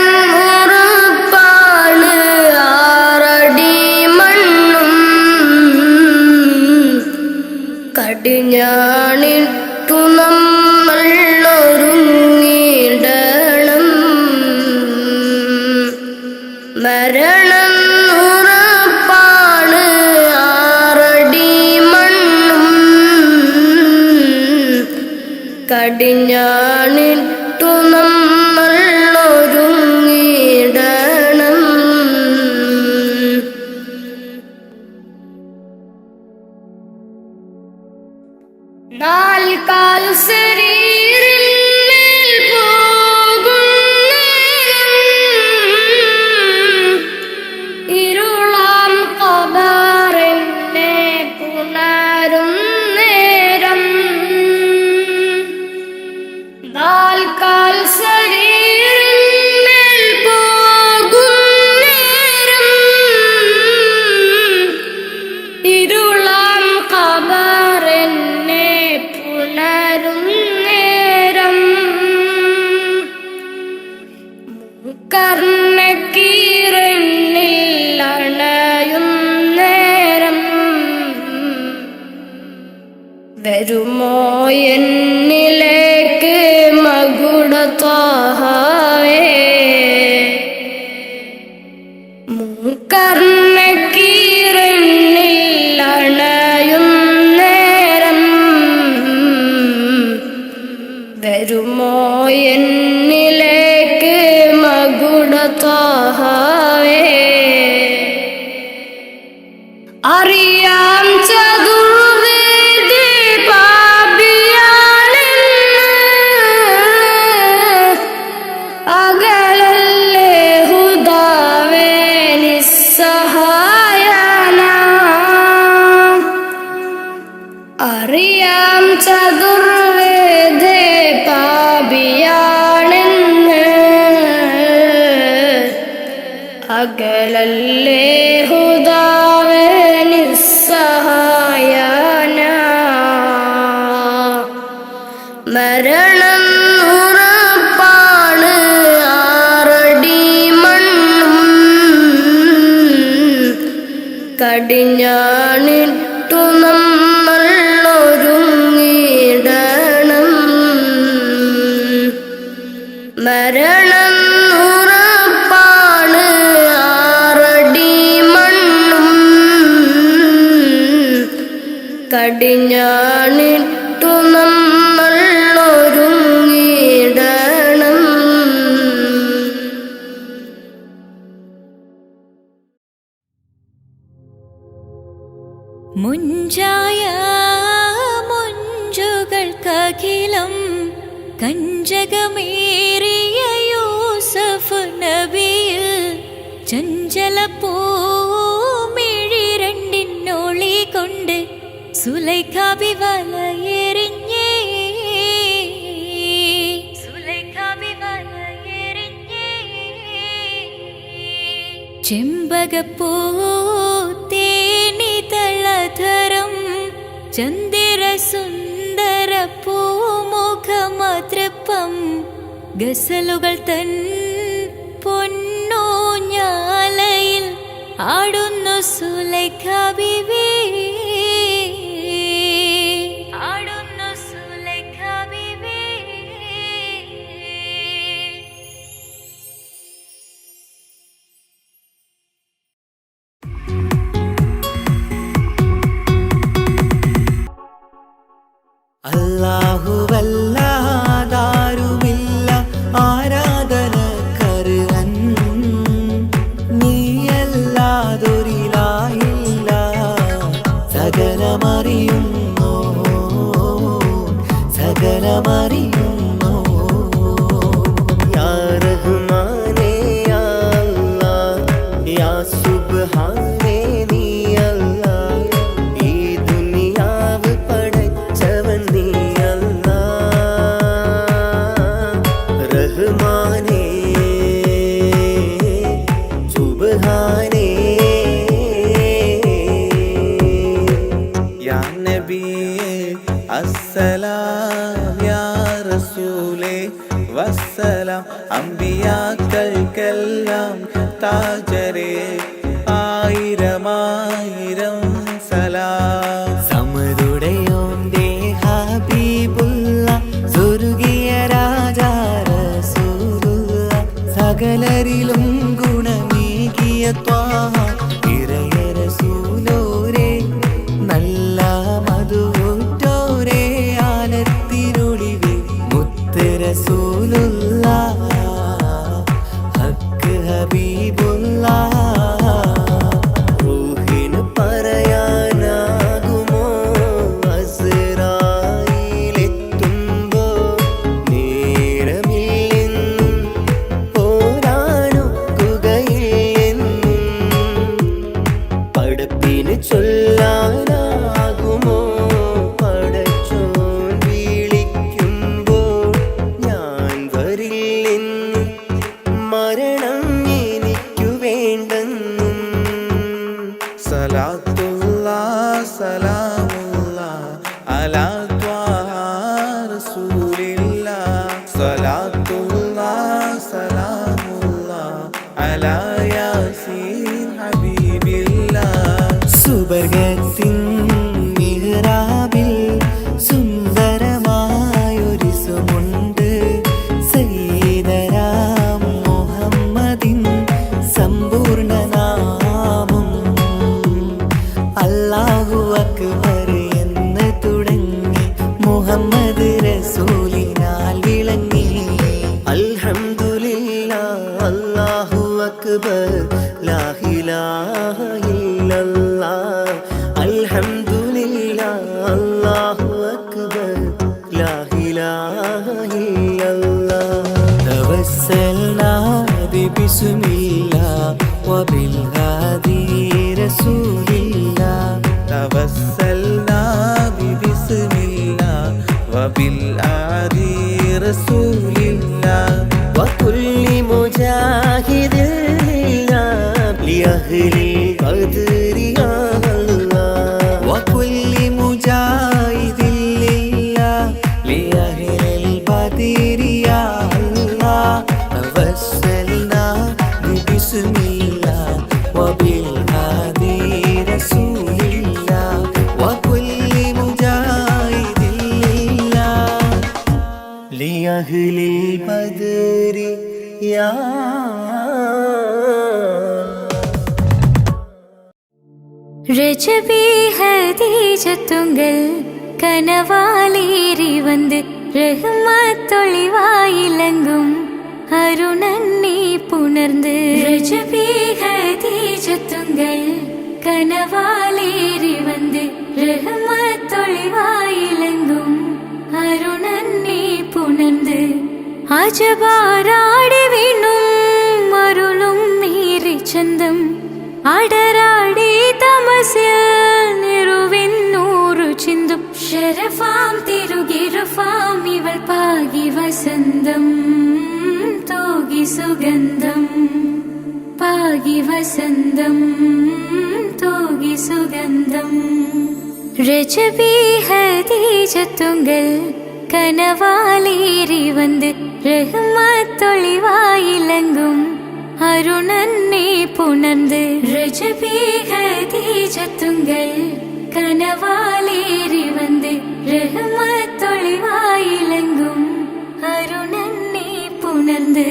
ഉറപ്പാണ് ആറടി മണ്ണും. കടിഞ്ഞാണിട്ടു നമ്മൾ ഒരുങ്ങിടണം. മരണം ഉറപ്പാണ് ആറടി മണ്ണും. കടിഞ്ഞാണിട്ടു നമ്മൾ ഒരുങ്ങിടണം. നാൽക്കാൽ ശരീരിന്മേൽ പോകുന്നേരം. ഇരുളാം ഖബറിനെ പുണരും നേരം. നാൽക്കാൽ ശരീരിന്മേൽ പോകുന്നേരം. ഇരുളാം ഖബറിനെ പുണരും നേരം. കർണക്കീറന്നിൽ അണയും നേരം. വരുമോ എന്നിലേക്ക് മകുട ത്വാഹവേ. കർണക്കീറന്നിൽ അണയും നേരം. വരുമോ എന്നിലേക്ക് മകുട ത്വാഹവേ. അറിയാം ചതുർവേദി പാപിയാണെന്ന്. അകലല്ലേ ഹുദാവേ നിസ്സഹായന. അറിയാം ചതുർവേദി പാപിയാണെന്ന്. അകലല്ലേ ഹുദാവേ നിസ്സഹായന. മരണം ഉറപ്പാണ് ആറടി മണ്ണും. കടിഞ്ഞാണിട്ടു നമ്മൾ ഒരുങ്ങിടണം. മരണം ഉറപ്പാണ് ആറടി മണ്ണും. കടിഞ്ഞാണിട്ടു നമ്മൾ ഒരുങ്ങിടണം. മുഞ്ചായ മുഞ്ചുകൾക്കഖിലം കഞ്ചകമേറിയ യൂസഫ് നബിയിൽ ചഞ്ചല പൂമിഴി രണ്ടിനൊളി കൊണ്ട് സുലൈഖ വലയെറിഞ്ഞേ. ചെമ്പകപ്പൂത്തേനിതളധരം ചന്ദിര സുന്ദര ഗസലുകൾ തൻ പൊന്നൂഞ്ഞാലയിൽ ആടുന്നു സുലൈഖ ബീവി, ആടുന്നു സുലൈഖ ബീവി. അല്ലാഹുവല്ലാതാരുമില്ല ആരാധനക്കർഹൻ, നീയല്ലാതൊരിലായില്ല സകലമറിയുന്നോ സകലമറിയുന്നോ. യാ റഹ്മാനേ യാ അല്ലാഹ്, യാ സുബ്ഹാനേ നീ അല്ലാഹ്, ഈ ദുനിയാവ് പടച്ചവൻ നീ അല്ലാഹ്. റഹ്മാനേ സുബ്ഹാനേ. യാ നബിയേ അസ്സലാം, യാ റസൂലേ വസ്സലാം, അമ്പിയാക്കൾക്കെല്ലാം താജരേ ആയിരമായിരം സലാം. സമതുടയോന്റെ ഹബീബുള്ള സ്വർഗീയ രാജാ റസൂലുള്ള, സകലരിലും ഗുണമേകിയ ത്വാഹ ഇറയ റസൂലോരേ, നല്ല മധുറ്റോരേ ആലത്തിനൊളിവേ മുത്ത് റസൂലുള്ള, ഹക്ക് ഹബീബുള്ള. റൂഹിന് പറയാനാകുമോ അസ്റായിലെത്തുമ്പോ, നേരമില്ലെന്നും പോരാനൊക്കുകയില്ലെന്നും പടപ്പിന് ചൊല്ലാനാകുമോ പടച്ചോൻ വിളിക്കുമ്പോൾ, ഞാൻ വരില്ലെന്നും മരണം എനിക്കു വേണ്ടെന്നും. സലാത്തുല്ലാഹ് സലാമുല്ലാഹ് അലാ ത്വാഹ റസൂലില്ലാഹ്, സലാത്തുല്ലാഹ് സലാമുല്ലാഹ് അലാ യാസീൻ ഹബീബില്ലാഹ്. സുബർഗത്തിൻ മിഹ്റാബിൽ സുന്ദരമായൊരു സുമുണ്ട്, സയ്യിദനാം മുഹമ്മദിൻ സമ്പൂർണ്ണ നാമം. അല്ലാഹു അക്ബർ എന്ന് തുടങ്ങി മുഹമ്മദ് റസൂലിനാൽ വിളങ്ങി. അൽഹംദുലില്ലാഹ് അല്ലാഹു അക്ബർ ലാ ഇലാഹ ഇല്ലല്ലാഹ്. അൽഹംദുലില്ലാഹ് അല്ലാഹു അക്ബർ ലാ ഇലാഹ ഇല്ലല്ലാഹ്. തവസ്സൽനാ ബിസ്മില്ലാഹ് വബിൽഹാദി റസൂലില്ലാഹ്, തവസ്സൽനാ ബിസ്മില്ലാഹ് വബിൽആദി റസൂലില്ലാഹ്, വകുല്ലി മുജാഹിദിൻ ലില്ലാഹ് ലിഅഹ്ലിൽ ഖദ്രി യാ അല്ലാഹ്. വകുല്ലി മുജാഹിദിൻ ലില്ലാഹ് ലിഅഹ്ലിൽ ബദരി യാ അല്ലാഹ്. തവസ്സൽനാ ബിസ്മില്ലാഹ് വബിൽഹാദി റസൂലില്ലാഹ്, വകുല്ലി മുജാഹിദിൻ ലില്ലാഹ് ലിഅഹ്ലിൽ ബദരി യാ. രജബി ഹദീജത്തുങ്കൽ കനവാലേറി വന്ന് റഹ്മത്തൊളിവായിലങ്കും അരുണന്നെ പുണർന്ന്. രജബി ഹദീജത്തുങ്കൽ കനവാലേറി വന്ന് റഹ്മത്തൊളിവായിലങ്കും അരുണന്നെ പുണർന്ന്. അജബാരാടി വീണും അരുളും നീറി ചന്തം, അടരാടി തമസിൽ നിറുവിന്നൂറു ചിന്തും. ശരഫാം തിരുകിരുഫാം ഇവൾ പാകി വസന്തം, തോകി സുഗന്ധം പാകി വസന്തം, തോകി സുഗന്ധം. രജബി ഹദീജത്തുങ്കൽ കനവാലേറി വന്ന് റഹ്മത്തൊളിവായിലങ്കും അരുണനെ പുണർന്ന് രജബി ഖദീജത്തുങ്കൾ കനവാലേറി വന്ന് റഹ്മത്തൊളിവായിലങ്കും അരുണനെ പുണർന്ന്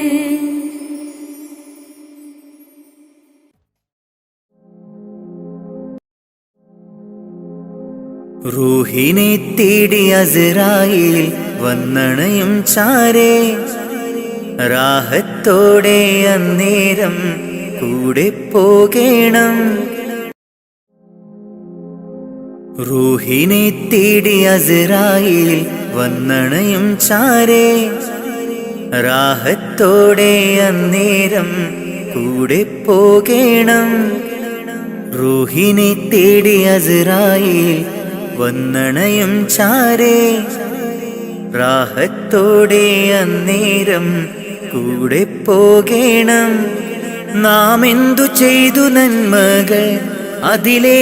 റൂഹിനെ തേടി അസ്രായിൽ വന്നണയും ചാരേ റാഹത്തോടെ അന്നേരം കൂടെ പോകേണം. റൂഹിനെ തേടി അസ്രായിൽ വന്നണയും ചാരേ റാഹത്തോടെ അന്നേരം കൂടെ പോകേണം. റൂഹിനെ തേടി അസ്രായിൽ വന്നണയും ചാരേ റാഹത്തോടെ അന്നേരം കൂടെ പോകേണം. നാം എന്തു ചെയ്തു നന്മകൾ അതിലെ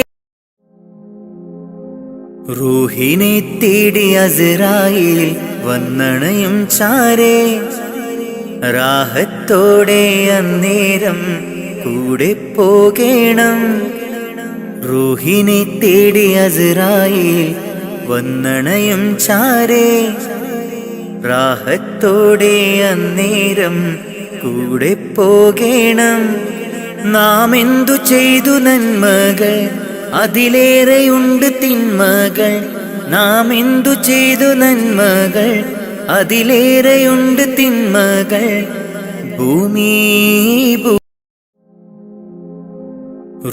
റൂഹിനെ തേടി അസ്രായിൽ വന്നണയും ചാരേ റാഹത്തോടെ അന്നേരം കൂടെ പോകേണം. റൂഹിനെ തേടി അസ്രായിൽ വന്നണയും ചാരേ റാഹത്തോടെ അന്നേരം കൂടെ പോകേണം. നാം എന്തു ചെയ്തു നന്മകൾ അതിലേറെയുണ്ട് തിന്മകൾ. നാം എന്തു ചെയ്തു നന്മകൾ അതിലേറെയുണ്ട് തിന്മകൾ. ഭൂമി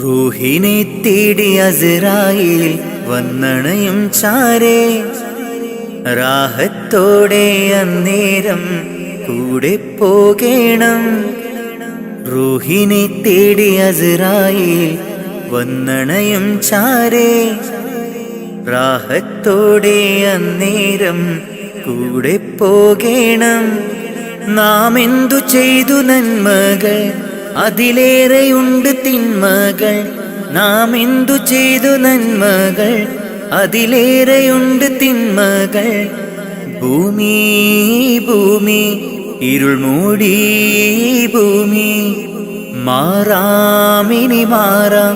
റൂഹിനെ തേടി അസ്രായിൽ വന്നണയും ചാരേ റാഹത്തോടെ അന്നേരം കൂടെ പോകേണം. റൂഹിനെ തേടി അസ്രായിൽ വന്നണയും ചാരേ റാഹത്തോടെ അന്നേരം കൂടെ പോകേണം. നാം എന്തു ചെയ്തു നന്മകൾ അതിലേറെയുണ്ട് തിന്മകൾ. നാം എന്തു ചെയ്തു നന്മകൾ അതിലേറെയുണ്ട് തിന്മകൾ. ഭൂമി ഭൂമി ഇരുൾ മൂടി ഭൂമി മാറാമിനി മാറാം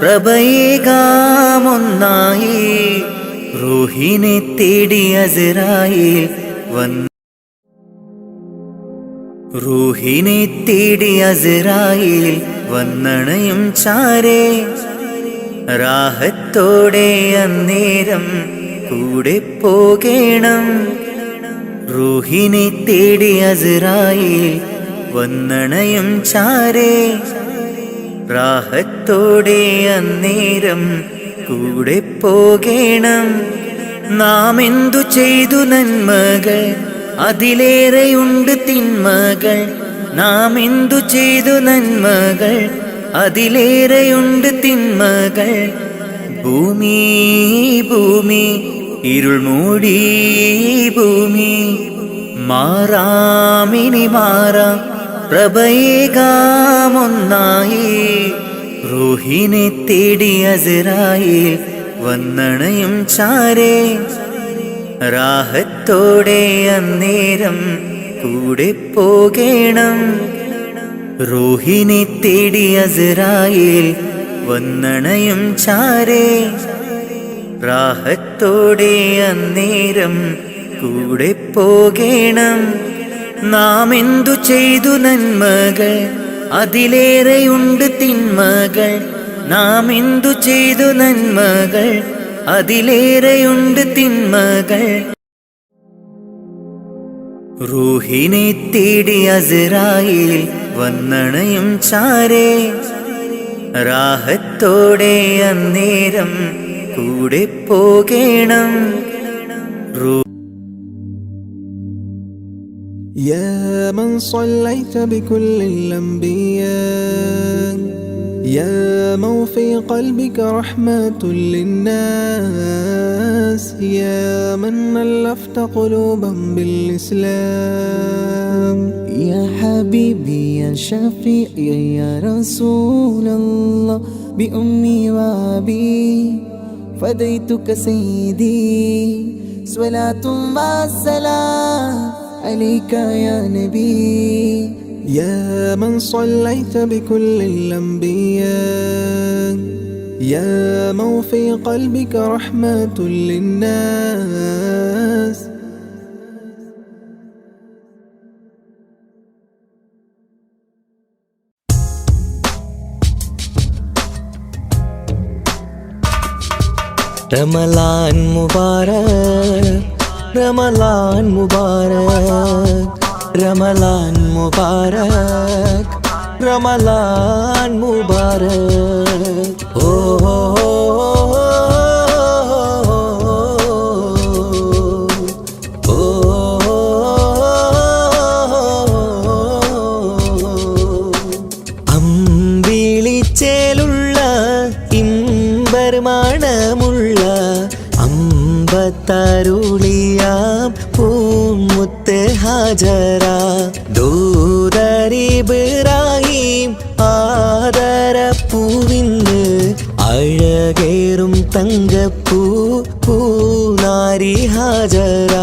പ്രഭയേകാമൊന്നായി. റൂഹിനെ തേടി അസ്രായിൽ വന്ന റൂഹിനെ തേടി അസ്രായിൽ വന്നണയും ചാരേ റാഹത്തോടെ അന്നേരം കൂടെ പോകേണം. റൂഹിനെ തേടി അസ്രായിൽ വന്നണയും ചാരേ റാഹത്തോടെ അന്നേരം കൂടെ പോകേണം. നാം എന്തു ചെയ്തു നന്മകൾ അതിലേറെയുണ്ട് തിന്മകൾ. നാം എന്തു ചെയ്തു നന്മകൾ അതിലേറെയുണ്ട് തിന്മകൾ. ഭൂമി ഭൂമി ഇരുൾ മൂടി ഭൂമി മാറാമിനി മാറാം പ്രഭയേകാമൊന്നായി. റൂഹിനെ തേടി അസ്രായിൽ വന്നണയും ചാരേ റാഹത്തോടെ അന്നേരം കൂടെ പോകേണം. റൂഹിനെ തേടി അസ്രായിൽ വന്നണയും ചാരേ റാഹത്തോടെ അന്നേരം കൂടെ പോകേണം. നാം എന്തു ചെയ്തു നന്മകൾ അതിലേറെയുണ്ട് തിന്മകൾ. നാം എന്തു ചെയ്തു നന്മകൾ അതിലേറെയുണ്ട് തിന്മകൾ. റൂഹിനെ തേടി അസ്രായിൽ വന്നണയും ചാരേ റാഹത്തോടെ അന്നേരം കൂടെ പോകേണം. يا من صليت بكل الأنبياء يا من في قلبك رحمة للناس يا من ألفت قلوبا بالإسلام يا حبيبي يا شفيعي يا رسول الله بأمي وأبي فديتك سيدي صلاة والسلام عليك يا نبي. يا من صليت بكل الأنبياء، يا من في قلبك رحمة للناس. رمضان مبارك رمضان مبارك رمضان مبارك رمضان مبارك. അമ്പിളിച്ചേലുള്ള ഇമ്പർമാണമുള്ള അമ്പത്തരുളിയാം പൂമുത്ത് ഹാജറ ദൂതരിബ്രാഹിം ആദരപ്പൂവിന്ന് അഴകേറും തങ്കപ്പൂ പൂനാരി ഹാജറ.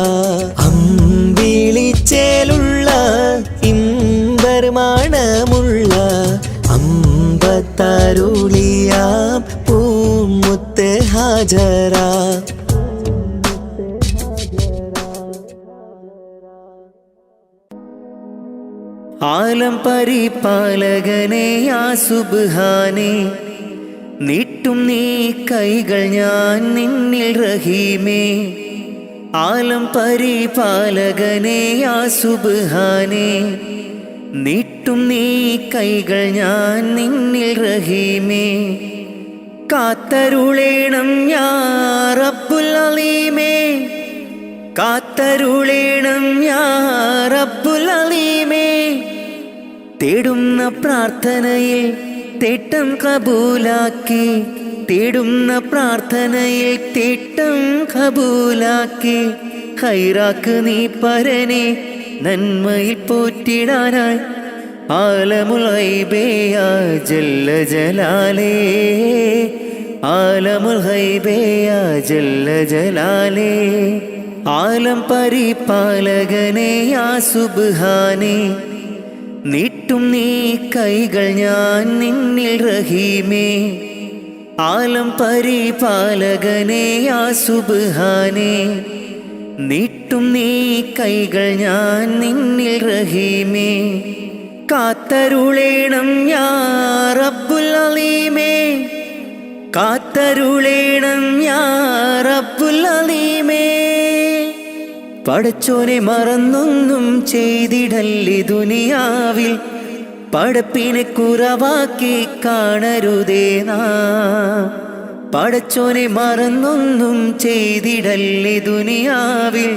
അമ്പിളിച്ചേലുള്ള ഇമ്പർമാണമുള്ള അമ്പത്തരുളിയാം പൂമുത്ത് ഹാജറ. ആലം പരിപാലകനെ യാ സുബ്ഹാനേ, നീട്ടും നീ കൈകൾ ഞാൻ നിന്നിൽ റഹീമേ. ആലം പരിപാലകനെ യാ സുബ്ഹാനേ, നീട്ടും നീ കൈകൾ ഞാൻ നിന്നിൽ റഹീമേ. കാത്തരുളേണം യാ റബ്ബുൽ അലീമേ, കാത്തരുളേണം യാ റബ്ബുൽ അലീമേ. തേടുന്ന പ്രാർത്ഥനയിൽ തേട്ടം കബൂലാക്കി, തേടുന്ന പ്രാർത്ഥനയിൽ തേട്ടം കബൂലാക്കി. ഖൈറാക്ക് നീ പരനെ നന്മയിൽ പോറ്റിടാനായി. ആലമുൽ ഗൈബേ യാ ജല്ല ജലാലേ, ആലമുൽ ഗൈബേ യാ ജല്ല ജലാലേ. ആലം പരിപാലകനെ യാ സുബ്ഹാനേ, നീട്ടും നീ കൈകൾ ഞാൻ നിന്നിൽ റഹീമേ. ആലം പരിപാലകനെ യാ സുബ്ഹാനേ, നീട്ടും നീ കൈകൾ ഞാൻ നിന്നിൽ റഹീമേ. കാത്തരുളേണം യാ റബ്ബുൽ അലീമേ, കാത്തരുളേണം യാ റബ്ബുൽ അലീമേ. പടച്ചോനെ മറന്നൊന്നും ചെയ്തിടല്ലേ ദുനിയാവിൽ, പടപ്പിനെ കുറവാക്കി കാണരുതേ നാം. പടച്ചോനെ മറന്നൊന്നും ചെയ്തിടല്ലേ ദുനിയാവിൽ,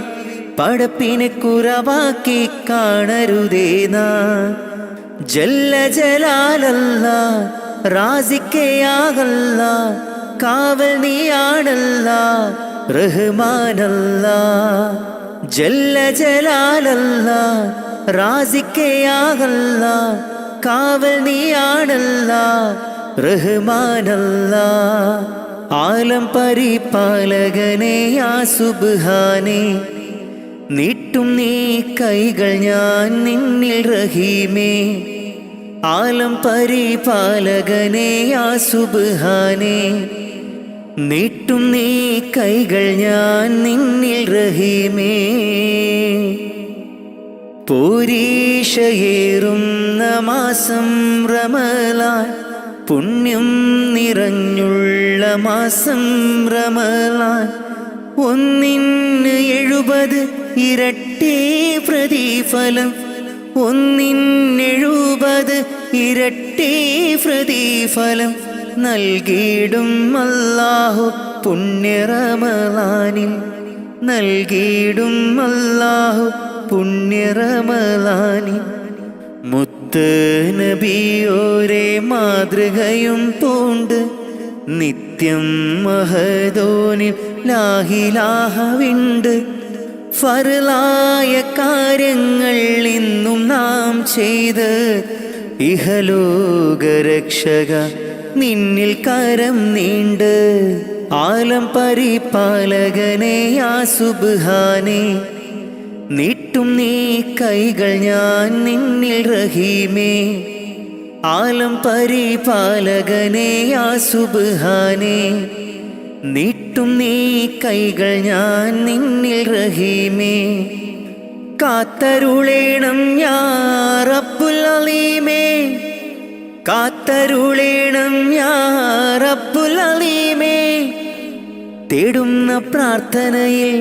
പടപ്പിനെ കുറവാക്കി കാണരുതേ നാം. ജല്ല ജലാലല്ലാ റാസിക്കയാകല്ലാ, കാവൽ നീയാണല്ലാ റഹ്മാനല്ലാ. ജല്ല ജലാലല്ലാ റാസിക്കയാകല്ലാ, കാവൽ നീയാണല്ലാ റഹ്മാനല്ലാ. ആലം പരിപാലകനെ യാ സുബ്ഹാനേ, നീട്ടും നീ കൈകൾ ഞാൻ നിന്നിൽ റഹീമേ. ആലം പരിപാലകനെ യാ സുബ്ഹാനേ, നീട്ടും നീ കൈകൾ ഞാൻ നിന്നിൽ റഹീമേ. പോരീഷയേറുന്ന മാസം റമളാൻ, പുണ്യം നിറഞ്ഞുള്ള മാസം റമളാൻ. 170 ഇരട്ടി പ്രതിഫലം, 170 ഇരട്ടി പ്രതിഫലം നൽകിയിടും അല്ലാഹു പുണ്യ റമളാനിൽ, നൽകിയിടും അല്ലാഹു പുണ്യ റമളാനിൽ. മുത്ത് നബിയോരെ മാതൃകയും പൂണ്ട് നിത്യം മഹദോനിൽ ലാഹിലാഹവിണ്ട്. ഫർലായ കാര്യങ്ങൾ ഇന്നും നാം ചെയ്ത് ഇഹലോകരക്ഷക നിന്നിൽ കരം നീണ്ട്. ആലം പരിപാലകനെ യാ സുബ്ഹാനേ, നീട്ടും നീ കൈകൾ ഞാൻ നിന്നിൽ റഹീമേ. ആലം പരിപാലകനെ യാ സുബ്ഹാനേ, നീട്ടും നീ കൈകൾ ഞാൻ നിന്നിൽ റഹീമേ. കാത്തരുളേണം യാ റബ്ബുൽ അലീമേ, കാത്തരുളേണം യാ റബ്ബുൽ അലീമേ. തേടുന്ന പ്രാർത്ഥനയിൽ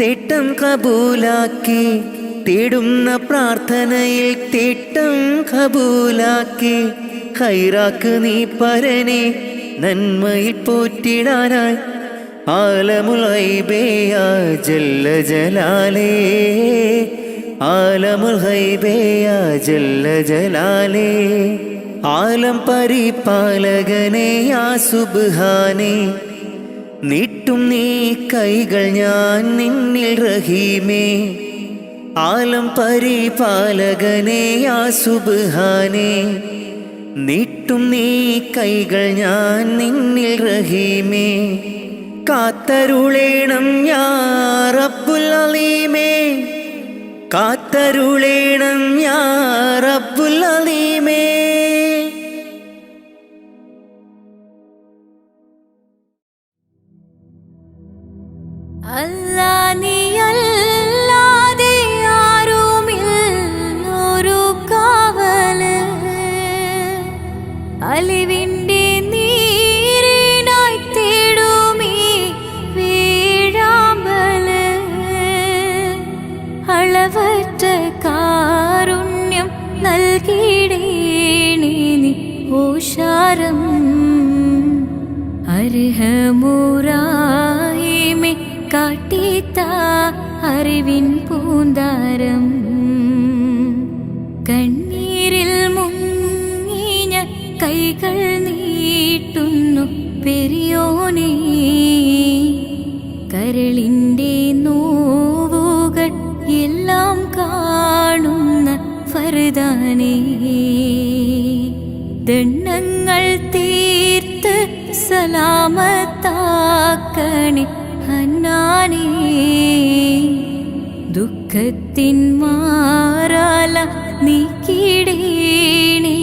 തേട്ടം കബൂലാക്കി, തേടുന്ന പ്രാർത്ഥനയിൽ തേട്ടം കബൂലാക്കി. ഖൈറാക്ക് നീ പരനെ നന്മയിൽ പോറ്റിടാനായി. ആലമുൽ ഗൈബേ യാ ജല്ല ജലാലേ, ആലമുൽ ഗൈബേ യാ ജല്ല ജലാലേ. ആലം പരിപാലകനെ യാ സുബ്ഹാനേ, നീട്ടും നീ കൈകൾ ഞാൻ നിന്നിൽ റഹീമേ. ആലം പരിപാലകനെ യാ സുബ്ഹാനേ, നീട്ടും നീ കൈകൾ ഞാൻ നിന്നിൽ റഹീമേ. കാത്തരുളേണം യാ റബ്ബുൽ അലീമേ, കാത്തരുളേണം യാ റബ്ബുൽ അലീമേ. അല്ലാ നീയല്ലാതെ ആരുമില്ലൊരു കാവല്, അലിവിൻ്റെ നീരിനായി തേടുമീ വീഴാമ്പല്. അളവറ്റ കാരുണ്യം നൽകിടേണേ നീ ഓശാരം. അർഹമുറാഹിമേ കാട്ടിത്ത അറിവിൻ പൂന്താരം. കണ്ണീരിൽ മുങ്ങിഞ്ഞ കൈകൾ നീട്ടുന്നു പെരിയോനേ. കരളിൻ്റെ നോവുകൾ എല്ലാം കാണുന്ന ഫർദാനേ. ദണ്ണങ്ങൾ തീർത്ത് സലാമത്താക്കണേ ഹന്നാനേ. ദുഃഖത്തിൻ മാറാല നീക്കിടേണേ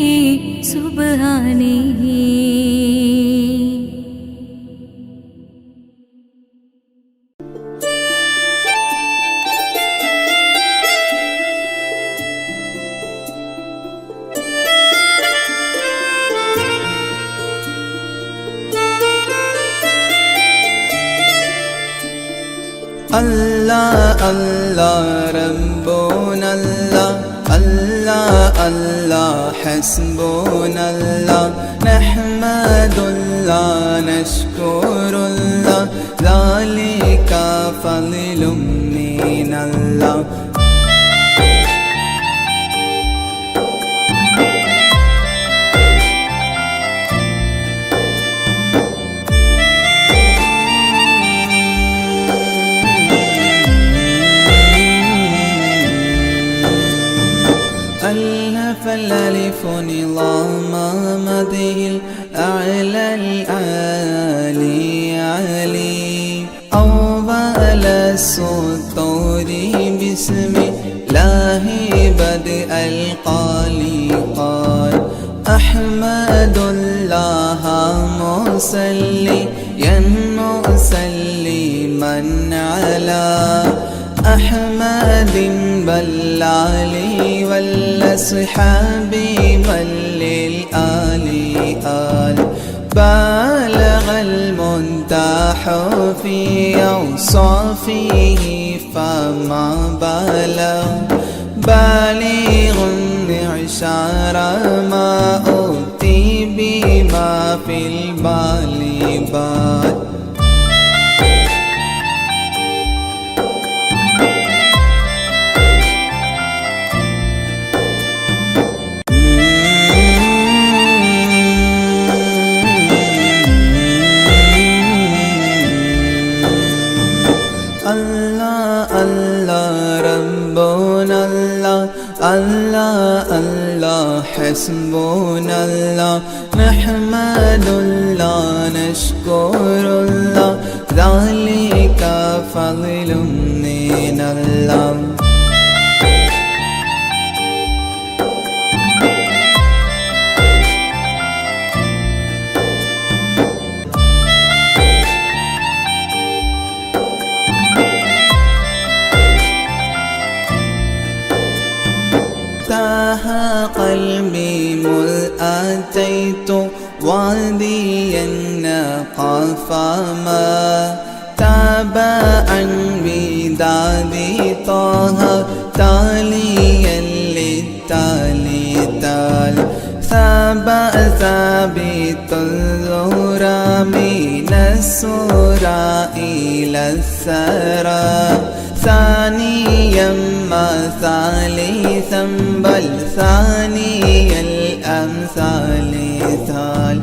സുബ്ഹാനേ. الله الله ربنا الله الله الله حسبنا الله نحمد الله نشكر الله ذلك فضل من الله. فالألف نظام مده الأعلى العالي علي. أول السطور بسم الله بدء القالي قال. أحمد الله مصليا مسلما على أحمد بالعلي والأصحاب من للآل آل. بالغ المنتح في أوصافه فما بلغ. بالغ معشار ما أوتي بما في البال بال. الله الله حسبنا الله نحمد الله نشكر نشكر الله ذلك فضل من الله تاه قلبي مذ أتيت واديا قفما تاب عن وداد طه تاليا للتالي تال ثابت الزهرى من السرى إلى الثرى ثانيا ما ثالثا بل ثاني الأمثال ثال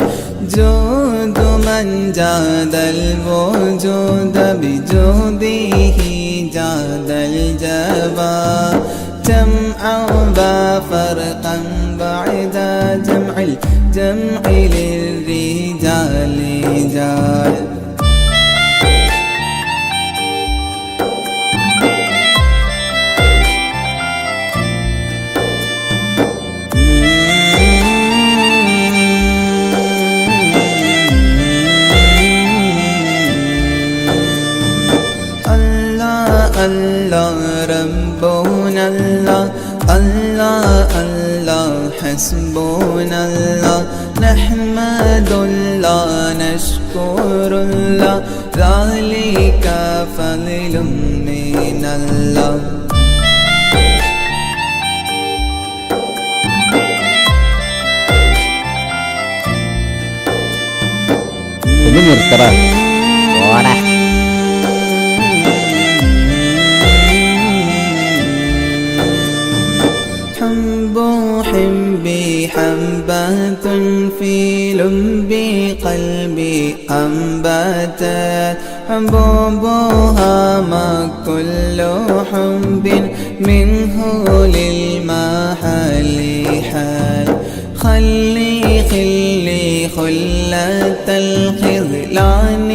جود من جاد الوجود بجوده جاد الجبا جمعا وفرقا بعد جمع الجمع للرجال جال الله ربنا الله الله الله حسبنا الله نحمد الله نشكر الله ذلك فضل من الله ഒന്ന് നിർത്തറ ഓടാ حبي حبة في لب قلبي أنبتت حبوبها ما كل حب منه للمحل حال خلي خلة الخذلان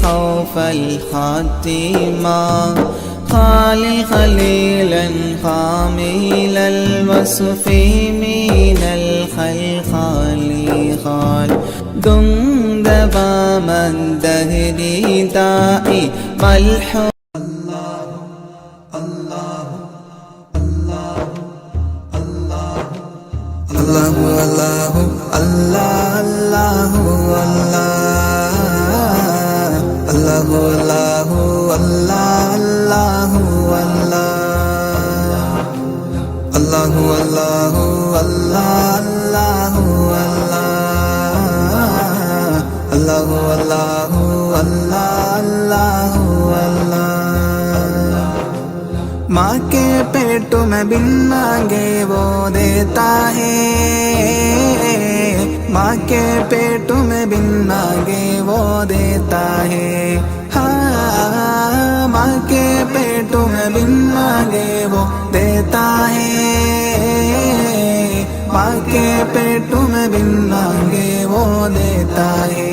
خوف الخاتمة خليلا خامل الوصف من الخلخال خال دندبا من دهري داعي ملحوظ الله الله الله الله الله الله الله الله الله الله الله الله الله माँ के पेट में बिन मांगे वो देता है माँ के पेट में बिन मांगे वो देता है हाँ माँ के पेट में बिन मांगे वो देता है माँ के पेट में बिन मांगे वो देता है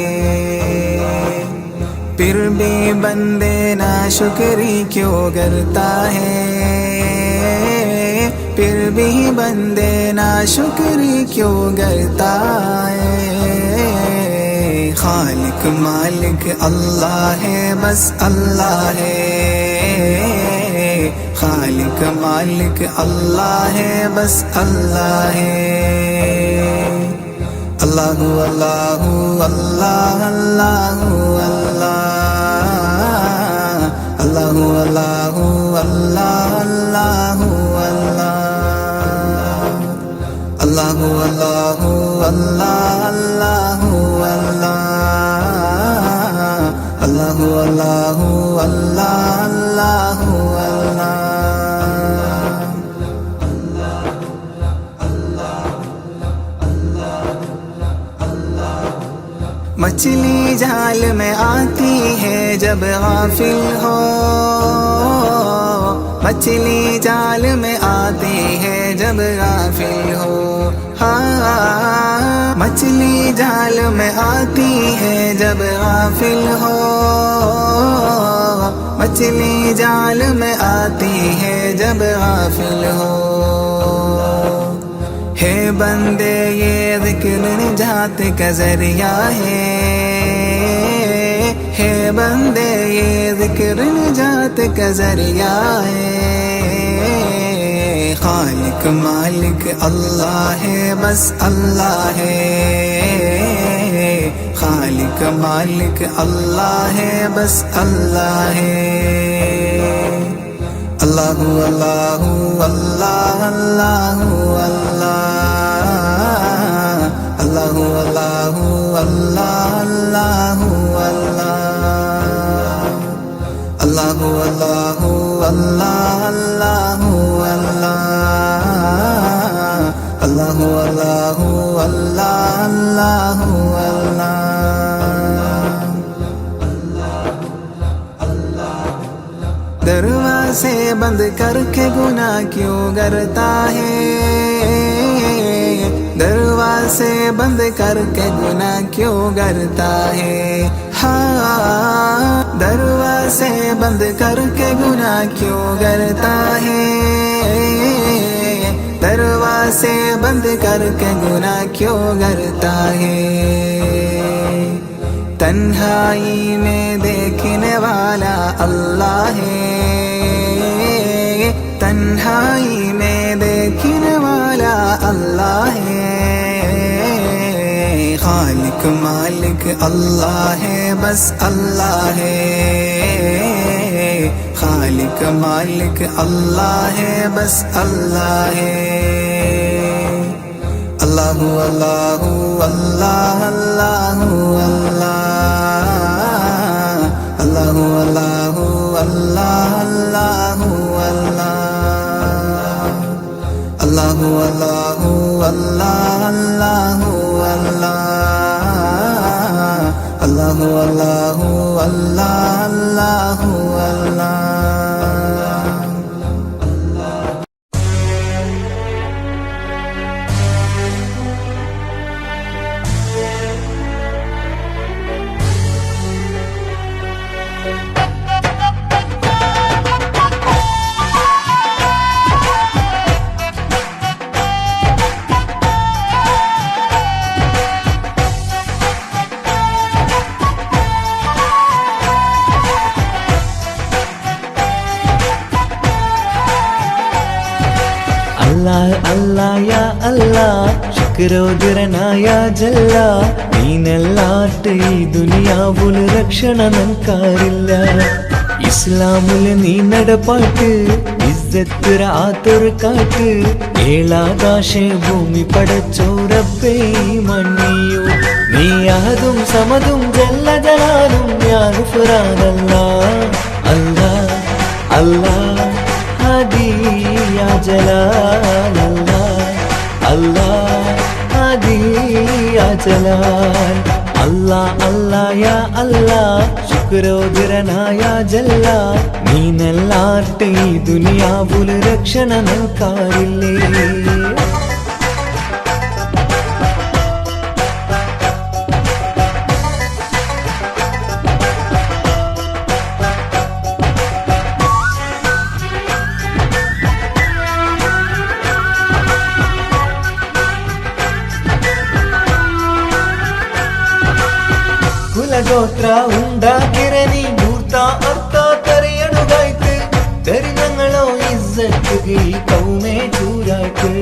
फिर भी बंदे ना शुक्री क्यों करता है फिर भी बंदे ना शुक्री क्यों करता है खालिक मालिक अल्लाह है बस अल्लाह है खालिक मालिक अल्लाह है बस अल्लाह है अल्लाह अल्लाह अल्लाह अल्लाह अल्लाह अल्लाह अल्लाह अल्लाह अल्लाह अल्लाह अल्लाह अल्लाह अल्लाह अल्लाह मछली जाल में आती है जब गाफिल हो मछली जाल में आती है जब गाफिल हो हाँ मछली जाल में आती है जब गाफिल हो, मछली जाल में आती है जब गाफिल हो। है बंदे ये जिक्र निजात का जरिया है बंदे ये जिक्र निजात का जरिया है। खालिक मालिक अल्लाह है बस अल्लाह है, खालिक मालिक अल्लाह है बस अल्लाह है। अल्लाहु अल्लाहु अल्लाह अल्लाहु अल्लाह, अल्लाहु अल्लाहु अल्लाह अल्लाहु अल्लाह, अल्लाहु अल्लाहु अल्लाह अल्लाहु अल्लाह, अल्लाहु अल्लाहु अल्लाह अल्लाहु अल्लाह। दरवाजे बंद करके गुनाह क्यों करता है, दरवाजे बंद करके गुनाह क्यों करता है। हाँ दरवाजे बंद करके गुनाह क्यों करता है, दरवाजे बंद करके गुनाह क्यों करता है। तन्हाई में देखने वाला अल्लाह है, तन्हाई में देखने वाला अल्लाह है। खालिक मालिक अल्लाह है बस अल्लाह है, खालिक मालिक अल्लाह है बस अल्लाह है। अल्लाहु अल्लाहु अल्लाह अल्लाहु अल्लाह, अल्लाहु अल्लाहु अल्लाह अल्लाहु अल्लाह, अल्लाहु अल्लाहु अल्लाह अल्लाहु अल्लाह, अल्लाहु अल्लाहु अल्लाह अल्लाहु अल्लाह। അല്ലാഹ് അല്ലാഹ് യാ അല്ലാഹ് ശുക്രോദരനായ ജല്ല, നീനല്ലാട്ട് ഈ ദുനിയാവുൽ രക്ഷണ നൻകാരില്ല. ഇസ്ലാമുൽ നീ നടപ്പാട്ട് ഇസ്സത്ത് റാത്തൊരു കാട്ട്, ഏഴാകാശ ഭൂമി പടച്ചോ റബ്ബേ മണ്ണിയു. നീ അഹദും സമദും ജല്ല ജലാലും യാ ഗുഫ്രാനല്ലാഹ്. അല്ലാഹ് അല്ലാഹ് हादी या जलाल अल्लाह, अल्लाह हादी या जलाल। अल्लाह अल्लाह या अल्लाह ശുക്രോദരനായ ജല്ല, നീനല്ലാട്ട് ഈ ദുനിയാവുൽ രക്ഷണ നൽകാറില്ലേ. കുലഗോത്ര ഉണ്ടാക്കിരനി മൂർത്ത അർത്ഥ തെരയണുകായ്ക്ക്, തെരിഞ്ഞങ്ങളോ ഇസ്സത്ത് ഈ കൗമേ ചൂരായ്ക്ക്.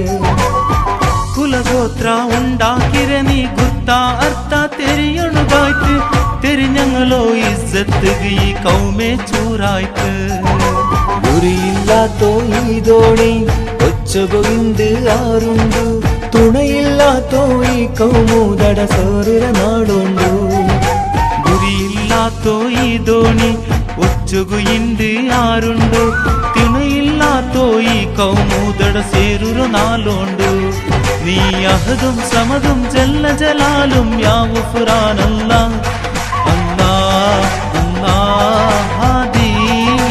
ಕುಲಗೋತ್ರ ഉണ്ടാക്കിരനി ಗುರ್ತ ಅರ್ಥ ತೆರಿಯಣುಗಾಯ್ತು, ತೆರಿഞ്ഞങ്ങളോ ഇസ്സത്ത് ഈ കൗമേ ചൂരായ്ക്ക്. ഗുരിയില്ലാത്തോ ഈ ദോണി ഒച്ചകൊയിണ്ട് ആറുണ്ടു, തുണയില്ലാത്തോ ഈ കൗമൂതട സോറുര നാടുണ്ടു. ಗುರಿಯಿಲ್ಲಾತೋ ಈ ದೋಣಿ ಒಚ್ಚುಗು ಇಂಡಿ ಆರುಂಡು, ತಿಣಯಿಲ್ಲಾತೋ ಈ ಕೌಮೂದಡ ಸೇರುರು ನಾಲೋಂಡು. നീ അഹദും സമദും ജല്ല ജലാലും യാ ഗുഫ്രാനല്ലാഹ്. അല്ലാഹ് അല്ലാഹ് ഹാദി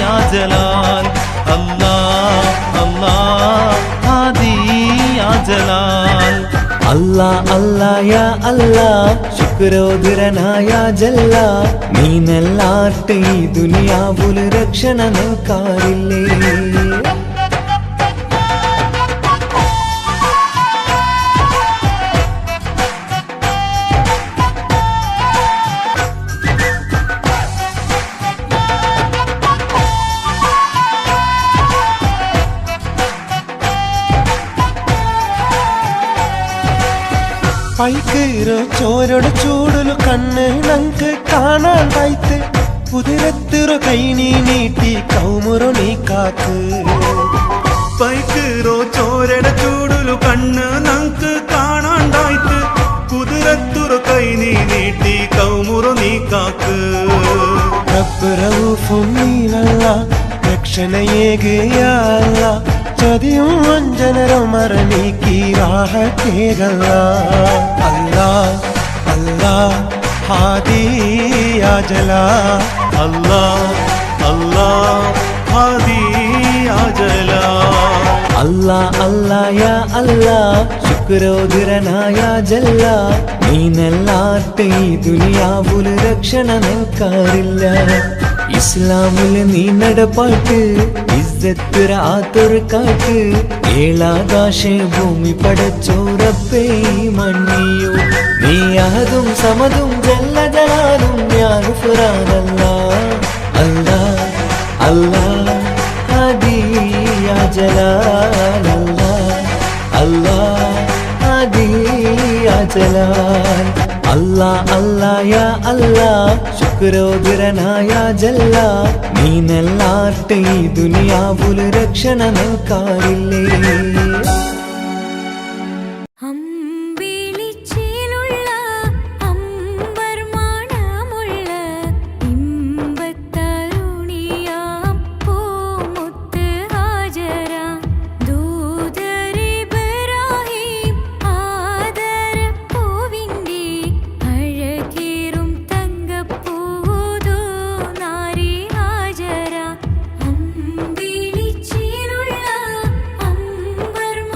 യാ ജലാൽ, അല്ലാഹ് അല്ലാഹ് ഹാദി യാ ജലാൽ. അല്ലാ അല്ലാ യാ അല്ലാ ശുക്രോദരനായ ജല്ല നീനല്ലാട്ട് ഈ ദുനിയാവുല് രക്ഷണ നൽകാറില്ലേ പൈക്കീറോ ചോരയുടെ ചൂടുಲು കണ്ണ് നങ്ക് കാണാണ്ടായിട്ട് കുതിരത്തിറോ കൈ നീ നീട്ടി കൗമുറോ നീ കാക്ക് പൈക്കീറോ ചോരയുടെ ചൂടുലു കണ്ണ് നങ്ക് കാണാണ്ടായിട്ട് കുതിരത്തുറ കൈ നീ നീട്ടി കൗമുറു നീ കാക്ക് റബ്ബ് റഊഫും നീനല്ല രക്ഷണയേകയല്ല ചതിയും വഞ്ചനരും മറനീക്കി റാഹത്തേകല്ല അല്ലാ അല്ലാ ഹാദിയാ ജലാ അല്ലാ അല്ലാ ഹാദിയാ ജലാ അല്ലാ അല്ലാ യാ അല്ലാ ശുക്രോദരനായ ജല്ല നീനല്ലാട്ട് ഈ ദുനിയാവുല് രക്ഷണ നൽകാറില്ല ഇസ്ലാമില് നീ നടപ്പാട്ട് ഇസ്സത്തുര ആത്തൊരു കാട്ട് ഏളാകാശ ഭൂമി പടച്ചോറപ്പേ മണ്ണിയോ നീ അഹദും സമതും ജല്ല ജലാലും ഞാൻ ഫുറാനല്ല അല്ലാ അല്ലാ ഹാദിയാ ജലാലല്ല അല്ലാ ഹാദിയാ ജലാൽ അല്ലാ അല്ലാ യാ അല്ലാ ശുക്രോദരനായ ജല്ല നീനല്ലാട്ട് ഈ ദുനിയാവുല് രക്ഷണ നൽകാറില്ലേ അമ്പിളിച്ചേലുള്ള അമ്പർമാണമുള്ള ഇമ്പത്തരുണിയാം പൂമുത്ത് ഹാജര ദൂതരിബ്രാഹിം ആദരപ്പൂവിൻ്റെ അഴകേറും തങ്കപ്പൂതൂ നാരി ഹാജര അമ്പിളിച്ചേലുള്ള അമ്പർമാണമുള്ള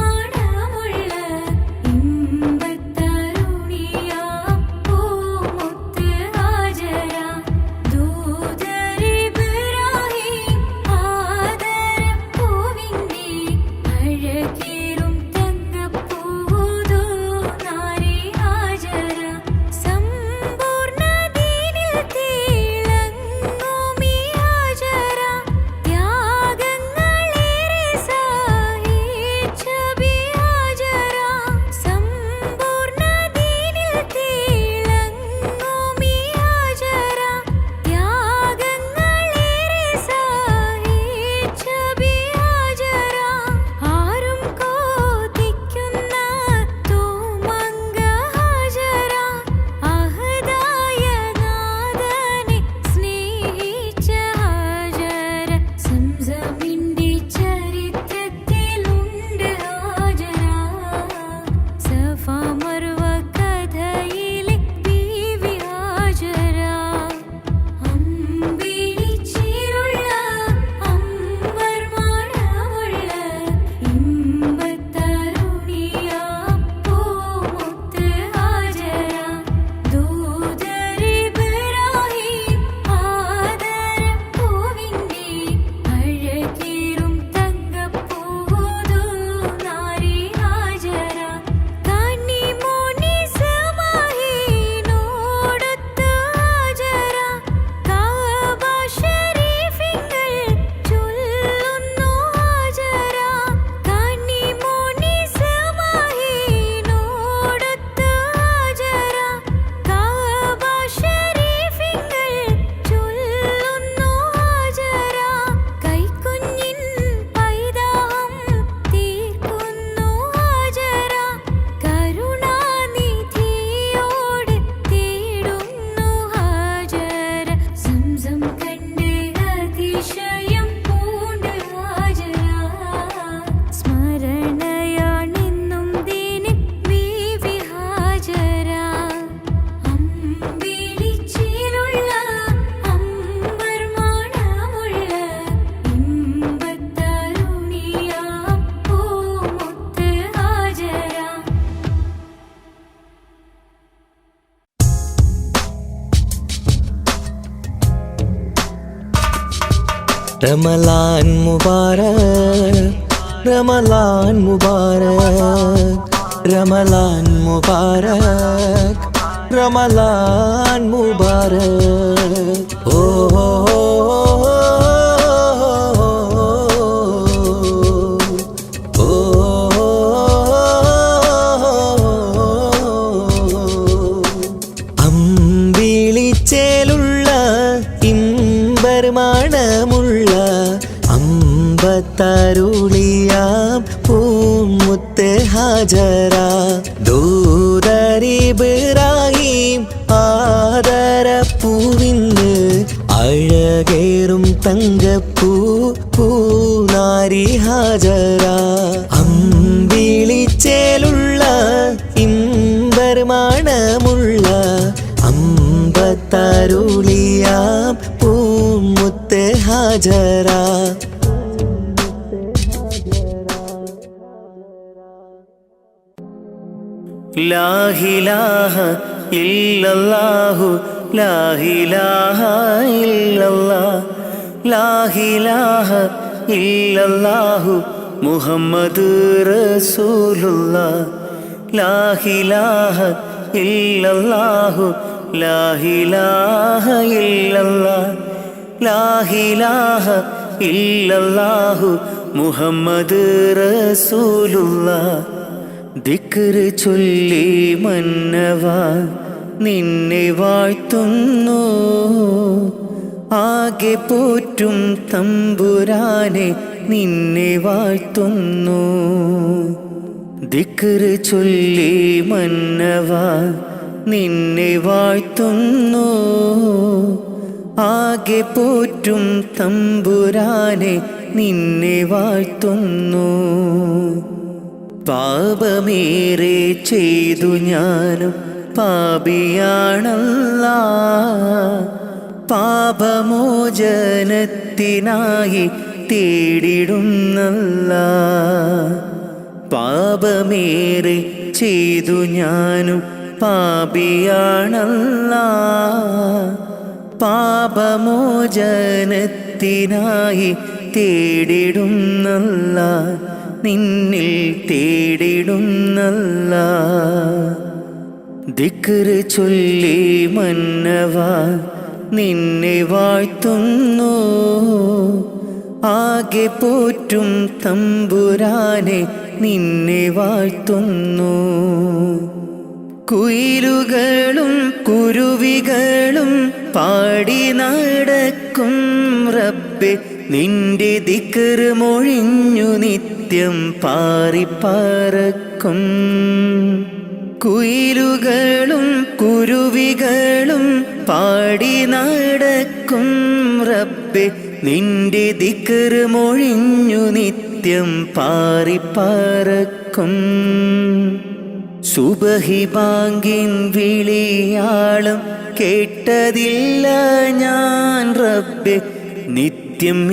റമലാൻ മുബാരക് റമലാൻ മുബാരക് റമലാൻ മുബാരക് റമലാൻ മുബാരക് ഓ അമ്പിളിച്ചേലുള്ള ഇമ്പർമാണമുള്ള അമ്പത്തരുളിയാം പൂമുത്ത് ഹാജറ ദൂതരിബ്രാഹിം ആദരപ്പൂവിന്ന് അഴകേറും തങ്കപ്പൂ പൂനാരി ഹാജറ അമ്പിളിച്ചേലുള്ള ഇമ്പർമാണമുള്ള അമ്പത്തരുളിയാം പൂമുത്ത് ഹാജറ ലാ ഇലാഹ ഇല്ലല്ലാഹു ലാ ഇലാഹ ഇല്ലല്ലാഹ് ലാ ഇലാഹ ഇല്ലല്ലാഹു മുഹമ്മദ് റസൂലുള്ളാഹ് ലാ ഇലാഹ ഇല്ലല്ലാഹു ലാ ഇലാഹ ഇല്ലല്ലാഹ് ലാ ഇലാഹ ഇല്ലല്ലാഹു മുഹമ്മദ് റസൂലുള്ളാഹ് ദിക്ർ ചൊല്ലി മന്നവാ നിന്നെ വാഴ്ത്തുന്നു ആകെ പോറ്റും തമ്പുരാനെ നിന്നെ വാഴ്ത്തുന്നു ദിക്ർ ചൊല്ലി മന്നവാ നിന്നെ വാഴ്ത്തുന്നു ആകെ പോറ്റും തമ്പുരാനെ നിന്നെ വാഴ്ത്തുന്നു പാപമേറെ ചെയ്തു ഞാനും പാപിയാണല്ലാ പാപമോചനത്തിനായി തേടിടുന്നല്ലാ പാപമേറെ ചെയ്തു ഞാനും പാപിയാണല്ലാ പാപമോചനത്തിനായി തേടിടുന്നല്ലാ നിന്നിൽ തേടിടുന്നല്ലാ ദിക്ർ ചൊല്ലി മന്നവാ നിന്നെ വാഴ്ത്തുന്നു ആകെ പോറ്റും തമ്പുരാനെ നിന്നെ വാഴ്ത്തുന്നു കുയിലുകളും കുരുവികളും പാടി നടക്കും റബ്ബേ നിന്റെ ദിക്ർ മൊഴിഞ്ഞു നിത്യം പാറിപ്പറക്കും കുയിലുകളും കുരുവികളും പാടി നടക്കും റബ്ബേ നിന്റെ ദിക്ർ മൊഴിഞ്ഞു നിത്യം പാറിപ്പറക്കും സുബഹി ബാങ്കിൻ വിളിയാളം കേട്ടതില്ല ഞാൻ റബ്ബേ നിത്യം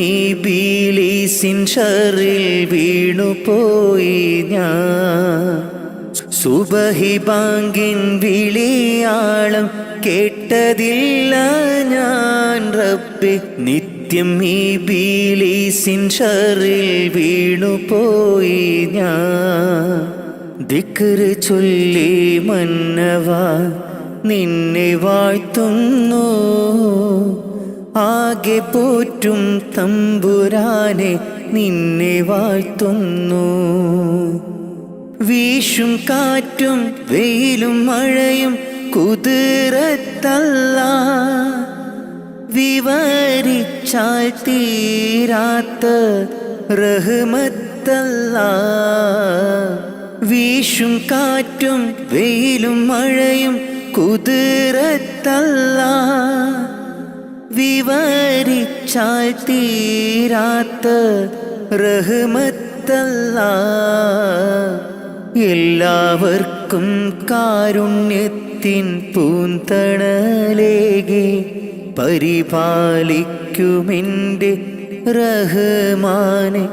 ഈ ബീലീസിൻ ഷറിൽ വീണുപോയി ഞാൻ സുബഹി ബാങ്കിൻ വിളിയാളം കേട്ടതില്ല ഞാൻ റബ്ബേ നിത്യം ഈ ബീലീസിൻ ഷറിൽ വീണുപോയി ഞാൻ ദിക്ർ ചൊല്ലി മന്നവാ നിന്നെ വാഴ്ത്തുന്നു ആകെ പോറ്റും തമ്പുരാനെ നിന്നെ വാഴ്ത്തുന്നു വീശും കാറ്റും വെയിലും മഴയും കുതിരത്തല്ലാ വിവരിച്ചാൽ തീരാത്ത റഹ്മത്തല്ലാ വീശും കാറ്റും വെയിലും മഴയും കുതിരത്തല്ലാ വിവരിച്ചാൽ തീരാത്ത റഹ്മത്തല്ലാ എല്ലാവർക്കും കാരുണ്യത്തിൻ പൂന്തണലേകെ പരിപാലിക്കുമെൻ്റെ റഹ്മാനെ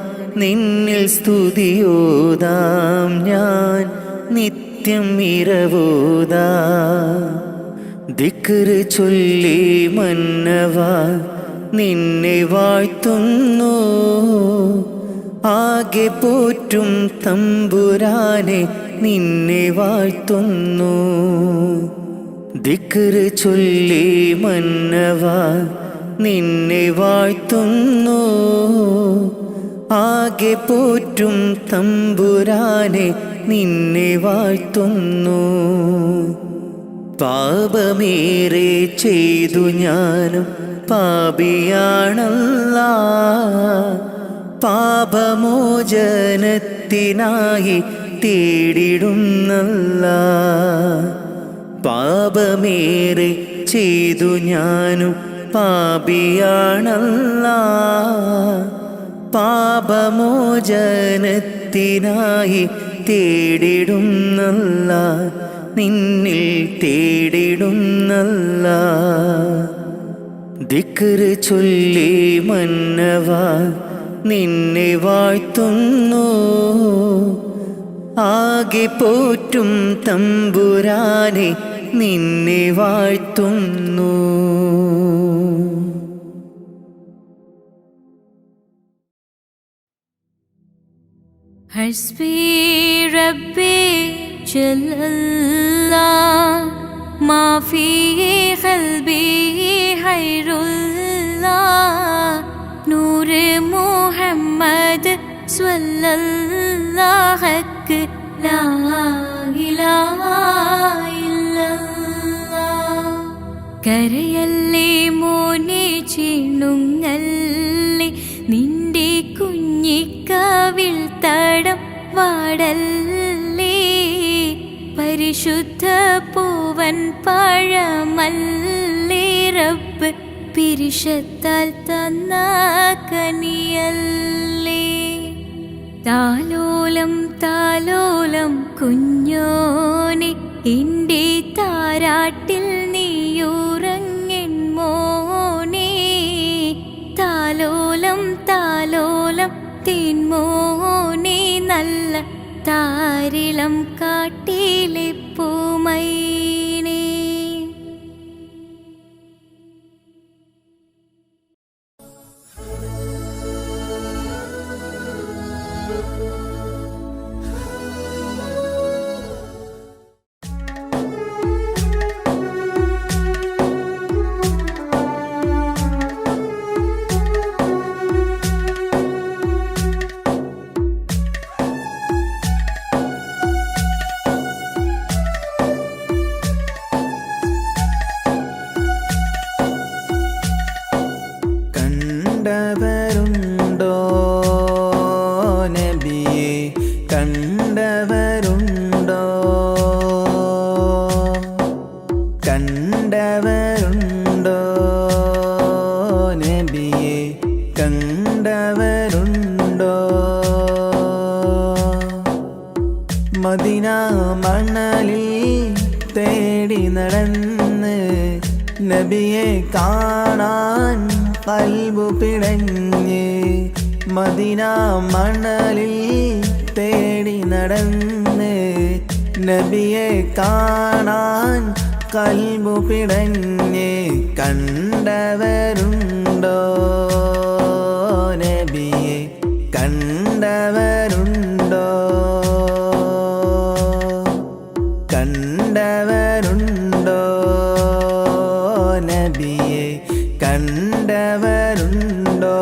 നിന്നിൽ സ്തുതിയോതാം ഞാൻ നിത്യം ഇരവോതാം ദിക്ർ ചൊല്ലി മന്നവാ നിന്നെ വാഴ്ത്തുന്നു. ആകെ പോറ്റും തമ്പുരാനെ നിന്നെ വാഴ്ത്തുന്നു. ദിക്റ് ചൊല്ലി മന്നവാ നിന്നെ വാഴ്ത്തുന്നു. ആകെ പോറ്റും തമ്പുരാനെ നിന്നെ വാഴ്ത്തുന്നു. പാപമേറെ ചെയ്തു ഞാനും പാപിയാണല്ലാ. പാപമോചനത്തിനായി തേടിടുന്നല്ലാ. പാപമേറെ ചെയ്തു ഞാനും പാപിയാണല്ലാ. പാപമോചനത്തിനായി തേടിടുന്നല്ലാ. നിന്നിൽ തേടിടുന്നല്ലാ. ദിക്റ് ചൊല്ലി മന്നവാ നിന്നെ വാഴ്ത്തുന്നു. ആകെ പോറ്റും തമ്പുരാനെ നിന്നെ വാഴ്ത്തുന്നു. ഹസ്ബി റബ്ബി ജല്ലല്ലാഹ് മാ ഫീ ഖൽബി ഖൈറുല്ലാഹ് നൂറ് മുഹമ്മദ് സ്വല്ലല്ലാഹ് ലാ ഇലാഹ ഇല്ലല്ലാഹ്. കരയല്ലേ മോനെ ചിണുങ്ങല്ലേ നിന്റെ കുഞ്ഞിക്കാവിൽ തടം വാടല്ലേ. പരിശുദ്ധ പൂവൻ പഴമല്ലേ റബ്ബ് പിരിശത്താൽ തന്ന കനിയല്ലേ. താലോലം താലോലം കുഞ്ഞോനെ എൻ്റെ താരാട്ടിൽ നീയുറങ്ങൻ മോനെ. താലോലം താലോലം തേൻമോനെ നല്ല താരിളം കാട്ടിലെ പൂമൈനേ. കണ്ടവരുണ്ടോ നബിയെ കണ്ടവരുണ്ടോ. കണ്ടവരുണ്ടോ നബിയെ കണ്ടവരുണ്ടോ. മദീന മണലിൽ തേടി നടന്ന് നബിയെ കാണാൻ കൽബു പിടഞ്ഞ്. മദീന മണലിൽ തേടി നടന്ന് നബിയെ കാണാൻ കൽബു പിടഞ്ഞ്. കണ്ടവരുണ്ടോ നബിയെ കണ്ടവരുണ്ടോ. കണ്ടവരുണ്ടോ നബിയെ കണ്ടവരുണ്ടോ.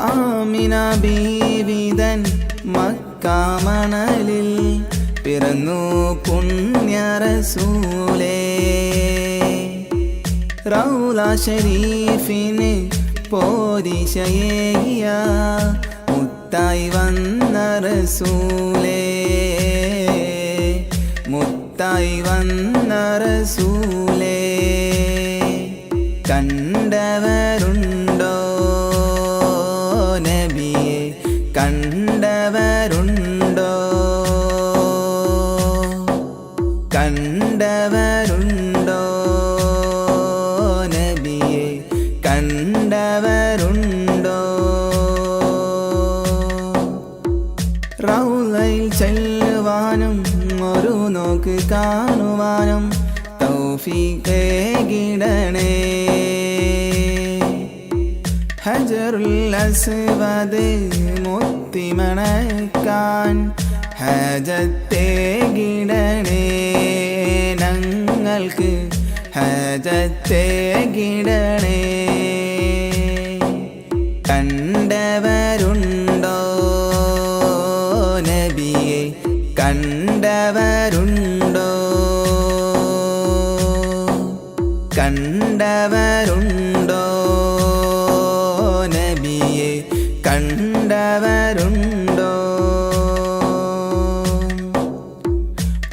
ആമിന ബീവിതൻ മക്കാമണലിൽ പിറന്നു പുണ്യ റസൂലേ. റൗള ശരീഫിന് പോരിശയേകിയ മുത്തായി വന്ന റസൂലേ. മുത്തായി വന്ന റസൂലേ. കണ്ടവരുണ്ടോ നബിയെ കണ്ടവരുണ്ടോ. കണ്ടവരുണ്ടോ നബിയെ കണ്ടവരുണ്ടോ. റൗളയിൽ ചെല്ലുവാനും ഒരു നോക്ക് കാണുവാനും തൗഫീഖേ ഗിടണേ ഹജറുൽ അസ്വദ് മുത്തിമണക്കാൻ ഹജത്തേ ഗിടണേ ഞങ്ങൾക്ക് ഹജത്തേ ഗിടണേ കണ്ടവരുണ്ടോ നബിയെ കണ്ടവരുണ്ടോ കണ്ടവരുണ്ടോ നബിയെ കണ്ടവരുണ്ടോ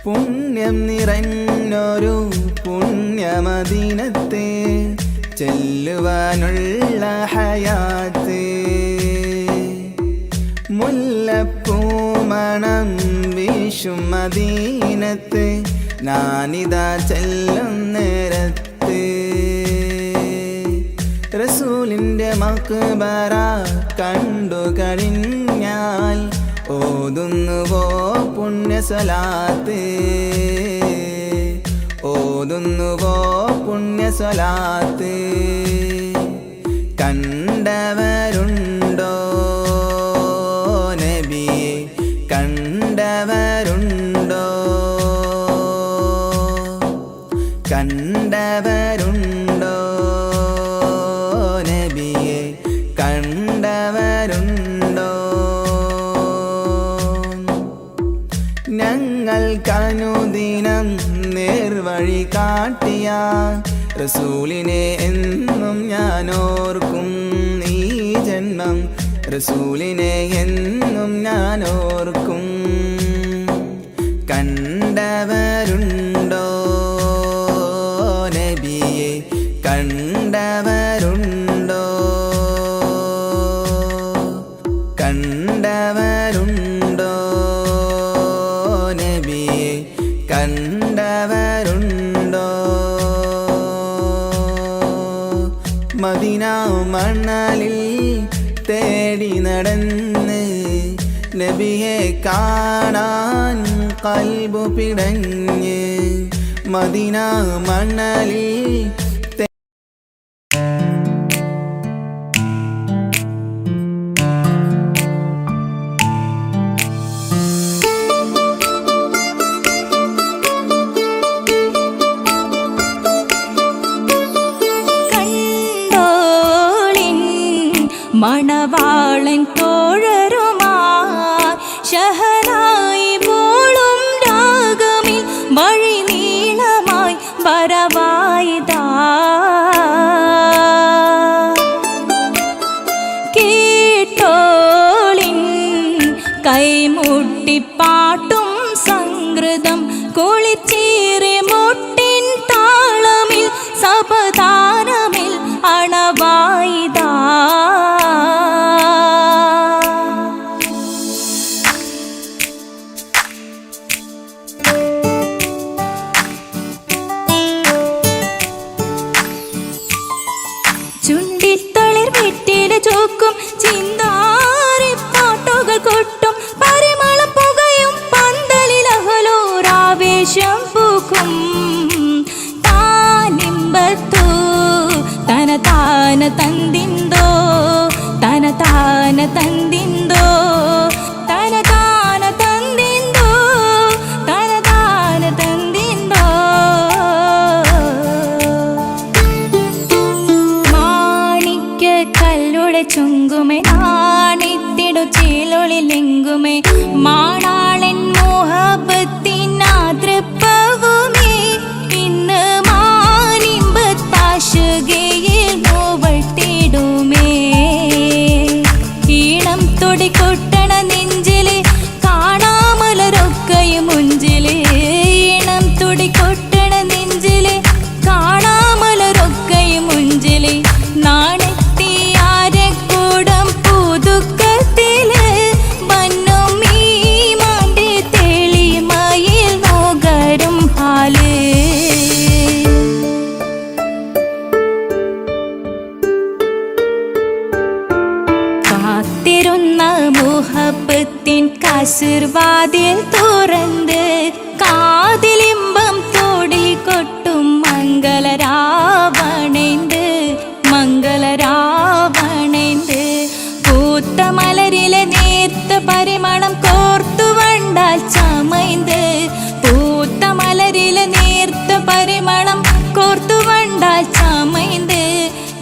പുണ്യം നിറഞ്ഞൊരു പുണ്യമദീനത്തെ ചെല്ലുവാനുള്ള ഹയാത്ത് മുല്ലപ്പൂമണം വീശും മദീനത്ത് ഞാനിതാ ചെല്ലും നേരത്ത് റസൂലിൻ്റെ മക്ബറ കണ്ടു കഴിഞ്ഞാൽ ഓതുന്നുവോ പുണ്യസലാത്ത് ഓതുന്നുവോ പുണ്യസലാത്ത് കണ്ടവരുണ്ടോ നബിയെ കണ്ടവരുണ്ടോ കണ്ടവരുണ്ടോ നബിയെ കണ്ടവരുണ്ടോ ഞങ്ങൾക്കനുദിനം നേർവഴി കാട്ടിയ റസൂലിനെ എന്നും ഞാൻ ഓർക്കും ഈ ജന്മം റസൂലിനെ എന്നും ഞാൻ ഓർക്കും കണ്ടവരുണ്ടോ നബിയെ കണ്ടവരുണ്ടോ കണ്ടവരുണ്ടോ നബിയെ കണ്ടവരുണ്ടോ മദീന മണലിൽ തേടി നടന്ന് നബിയെ കാണാൻ കൽബു പിടഞ്ഞ് മദീന മണലിൽ മണവാളൻ തോഴരുമാ ഷഹനായി പോളും രാഗമിൽ വഴി നീളമായി വരവായിതാ കേട്ടോളിൻ കൈമുട്ടിപ്പാട്ടും സംഗൃതം കുളിച്ചേറി മുട്ടിൻ താളമിൽ സപതാരമിൽ അണവായിതാ ചോക്കും ചിന്താരി പാട്ടുകൾ കൊട്ടും പരിമളം പുകയും പന്തലിലഹലോരാവേശം പൂക്കും താനിമ്പത്തു തന താന തന്തിന്തോ തന താന തന്തിന്തോ തന താന തന്തിന്തോ തന താന തന്തിന്തോ ചുങ്കുമേ നാണിത്തിടു ചീലൊളിലെങ്കുമേ മാണാളൻ മോഹബത്തിനാതൃപ്പവുമേ ഇന്ന് മാനിമ്പത്താശുകയിൽ നോവട്ടിടുമേ ഈണം തൊടിക്കൊട്ടണ നെഞ്ചില് കാണാമലരൊക്കെയും മുഞ്ചില് ഈണം തൊടിക്കൊട്ടണ നെഞ്ചില് കാണാമലരൊക്കെയും മുഞ്ചില് നാണ കാസിർവാതിൽ തുറന്ന് കാതിലിമ്പം തോടി കൊട്ടും പൂത്ത മലരിലെ നേർത്ത പരിമളം കോർത്തു വണ്ടാൽ ചമൈന്ത് പൂത്ത മലരിലെ നേർത്ത പരിമളം കോർത്തു വണ്ടാൽ ചമൈന്ത്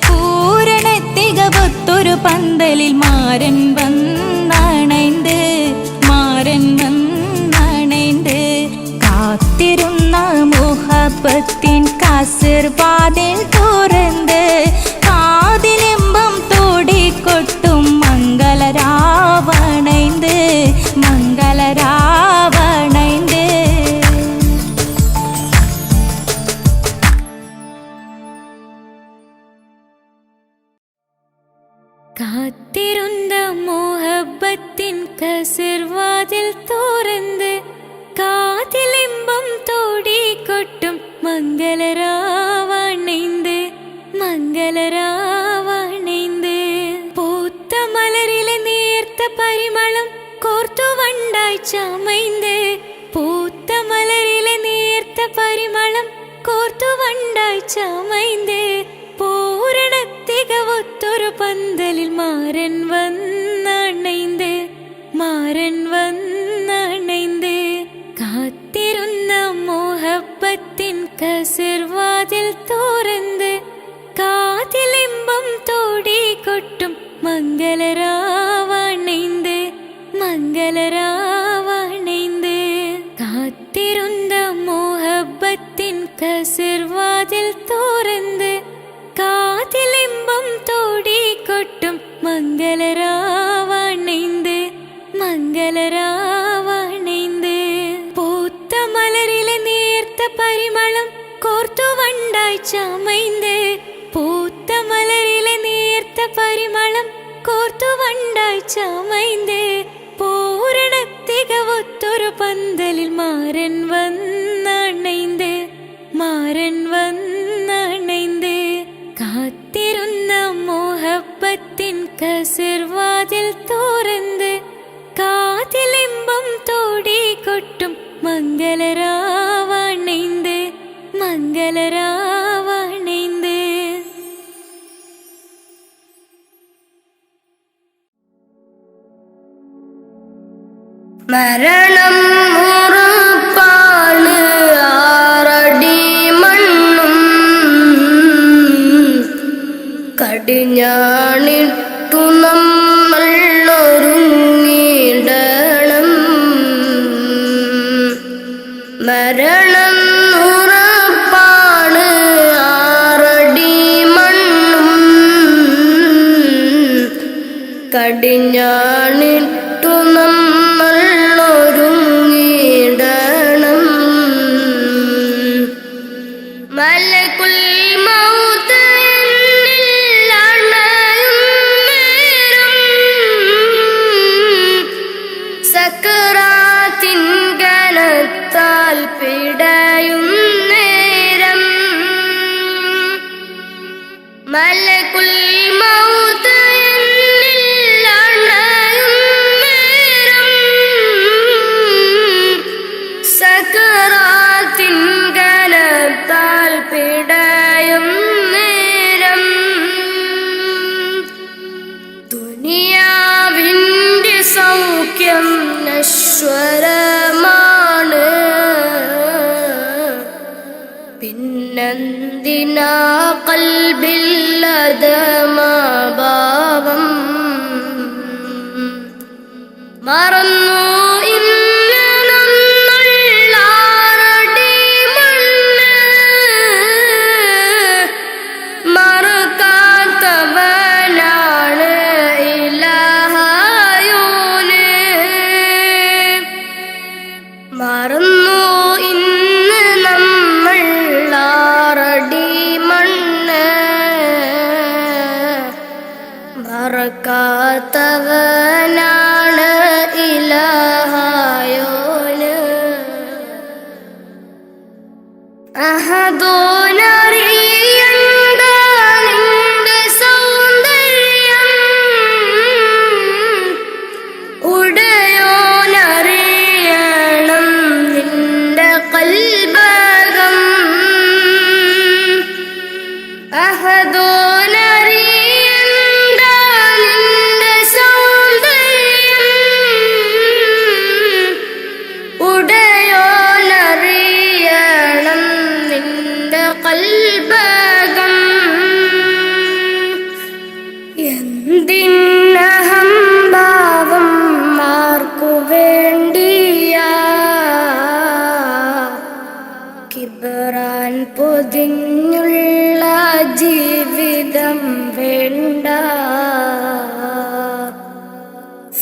പൂരണ തികവൊത്തൊരു പന്തലിൽ മാരൻ വന്നണൈന്ത് മാരൻ വന്നണൈന്ത് കാത്തിരുന്ന മുഹബത്തിൻ കസിർവാതിൽ തുറന്ന് കാതിലിമ്പം തോടിക്കൊട്ടും മംഗളരാവണൈന്ത് മംഗളരാവണൈന്ത് കാത്തിരുന്ന മോഹബത്തിൻ കസിർവാതിൽ തുറന്ന് കാതിലിമ്പം തോടിക്കൊട്ടും മംഗളരാവണൈന്ത് മംഗളരാവണൈന്ത് പൂത്ത മലരിലെ നേർത്ത പരിമളം കോർത്തു വണ്ടായി ചമൈന്ത് പൂത്ത മലരിലെ നേർത്ത പരിമളം കോർത്തു വണ്ടായി ചമൈന്ത് പൂരണ തികവൊത്തൊരു പന്തലിൽ മാരൻ വന്നണൈന്ത് മാരൻ വന്നണൈന്ത് കാത്തിരുന്ന മോഹബത്തിൻ കസിർവാതിൽ തുറന്ന് കാതിലിമ്പം തോടിക്കൊട്ടും മംഗളരാവണൈന്ത് മംഗളരാവണൈന്ത് കാത്തിരുന്ന മോഹബത്തിൻ കസിർവാതിൽ തുറന്ന് കാതിലിമ്പം തോടിക്കൊട്ടും മംഗളരാവണൈന്ത് മംഗളരാവണൈന്ത് പൂത്ത മലരിലെ നേർത്ത പരിമളം കോർത്തു വണ്ടായി ചമൈന്ത് പൂത്ത മലരിലെ നേർത്ത പരിമളം കോർത്തു വണ്ടായി ചമൈന്ത് പൂരണ തികവൊത്തൊരു പന്തലിൽ മാരൻ വന്നണൈന്ത് മാരൻ വന്നണൈന്ത് കാത്തിരുന്ന മോഹബത്തിൻ കസിർവാതിൽ തുറന്ന് കാതിലിമ്പം തോടിക്കൊട്ടും മംഗളരാവണൈന്ത് മംഗളരാവണൈന്ത് മരണം ഉറപ്പാണ് ആറടി മണ്ണും കടിഞ്ഞാണിട്ടു നമ്മൾ ഒരുങ്ങിടണം മരണം ഉറപ്പാണ് ആറടി മണ്ണും കടിഞ്ഞാണിട്ടു നമ്മൾ ഒരുങ്ങിടണം മലകുൽ മൗത്ത് എന്നിൽ അണയും നേരം സക്കറാത്തിൻ കനത്താൽ പിടയും നേരം മലകുൽ മൗത്ത് എന്നിൽ അണയും നേരം സക്കറാത്തിൻ കനത്താൽ പിടയും നേരം ദുനിയാവിൻ്റെ സൗഖ്യം നശ്വരമാണ് പിന്നെന്തിനാ കൽബില്ലതമാഭാവം മറന്നു ഇന്ന് നമ്മൾആറടി മണ്ണ് മറക്കാത്തവനാണ് ഇലാഹായോന് മറന്നു ഇന്ന് നമ്മൾ ആറടി മണ്ണ് മറക്കാത്തവനാണ് ഇലാഹായോന് അഹദോനറിയണ്ട നിന്റെ സൗന്ദര്യം ഉടയോനറിയണം നിന്റെ കൽബകം അഹദോനറിയണ്ട നിന്റെ സൗന്ദര്യം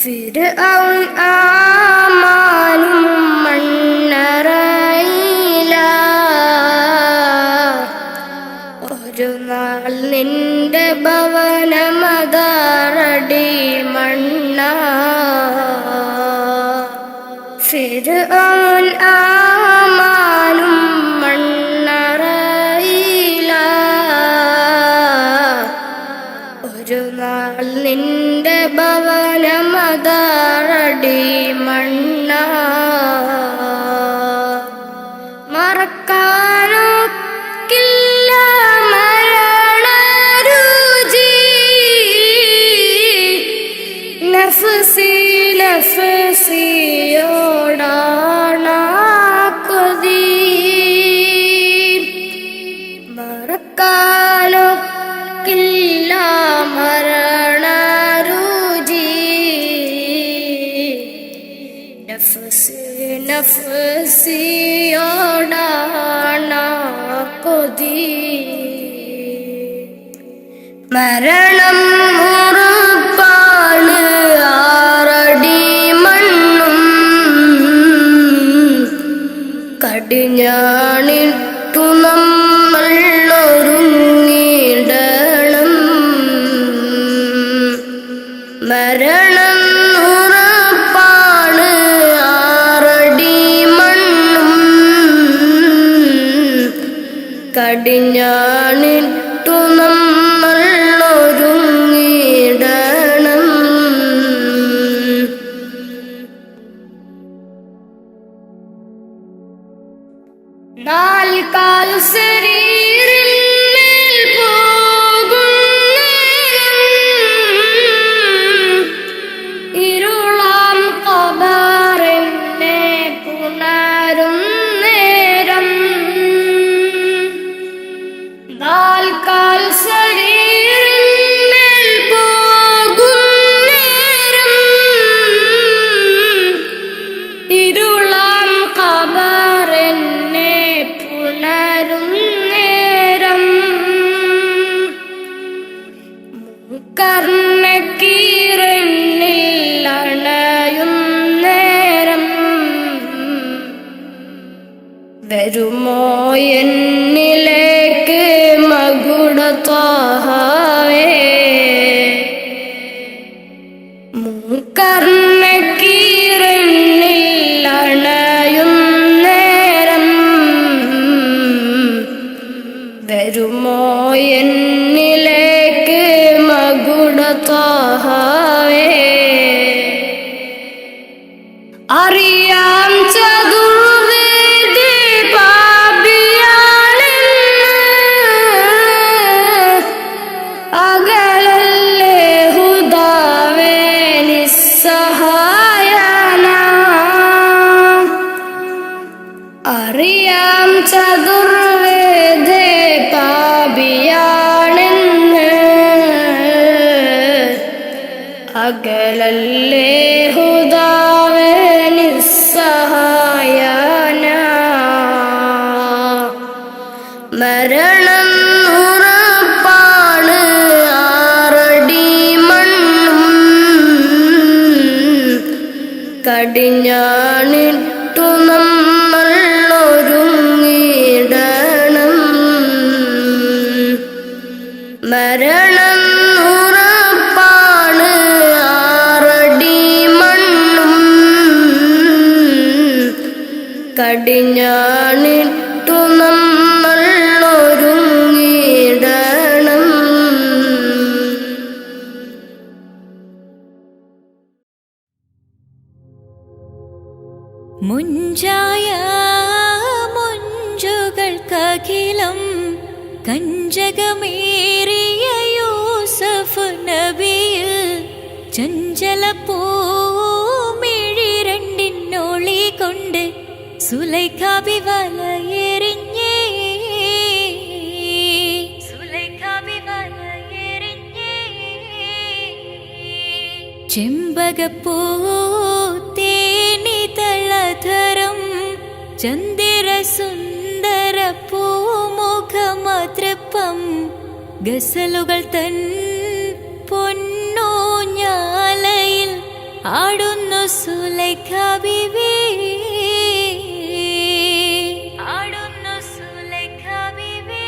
ഫിർഔൻ ആമാനും മണ്ണറയില ഒരു നാൾ നിന്റെ ഭവനമതാറടി മണ്ണ ഫിർഔൻ ആമാനും മണ്ണറയില ഒരു നാൾ നിന്റെ ഭവനമതാറടി മണ്ണ മറക്കാനൊക്കില്ല മരണരുചി നഫ്സി നഫ്സിയോടാണ കൊതി മറക്കാനൊക്കില്ല മരണരുചി നഫ്സി നഫ്സിയോടാണ കൊതി മരണം ഉറപ്പാണ് ആറടി മണ്ണും കടിഞ്ഞാണിട്ടു നമ്മൾ ഒരുങ്ങിടണം മരണം ഉറപ്പാണ് ആറടി മണ്ണും കടിഞ്ഞാണിട്ടു നമ്മൾ ഒരുങ്ങിടണം നാൽക്കാൽ ശരീരിന്മേൽ പോകും ഇരുളാം ഖബറിനെ പുണരും നേരം നാൽക്കാൽ ശരീരിന്മേൽ പോകും നേരം ഇരുളാം ഖബറിനെ പുണരും നേരം കർണക്കീരനിൽ അണയും നേരം വരുമോ എന്നിലേക്ക് മകുടത്വാഹവേ കർണക്കീരനിൽ അണയും നേരം വരുമോ എന്നിലേക്ക് മകുടത്വാഹവേ അറിയാം ചതുർവേദി പാപിയാണെന്ന് അകലല്ലേ ഹുദാവേ നിസ്സഹായന അറിയാം ചതുർവേദി പാപിയാണെന്ന് അകലല്ലേ ഹുദാവേ നിസ്സഹായന മരണം ഉറപ്പാണ് ആറടി മണ്ണും കടിഞ്ഞാണിട്ടു നമ്മൾ ഒരുങ്ങിടണം മരണം ഉറപ്പാണ് ആറടി മണ്ണും കടിഞ്ഞാണിട്ടു നമ്മൾ ഒരുങ്ങിടണം മുഞ്ചായ മുഞ്ചുകൾക്കഖിലം കഞ്ചകമേറിയ യൂസഫ് നബിയിൽ ചഞ്ചല പൂമിഴി രണ്ടിനൊളി കൊണ്ട് സുലൈഖാബി വലയെറിഞ്ഞേ സുലൈഖാബി വലയെറിഞ്ഞേ ചെമ്പകപ്പൂ തേനിതളധരം ചന്ദിര സുന്ദര പൂമുഖമതൃപ്പം ഗസലുകൾ തൻ പൊന്നൂഞ്ഞാലയിൽ ആടുന്നു സുലൈഖ ബീവി, ആടുന്നു സുലൈഖ ബീവി.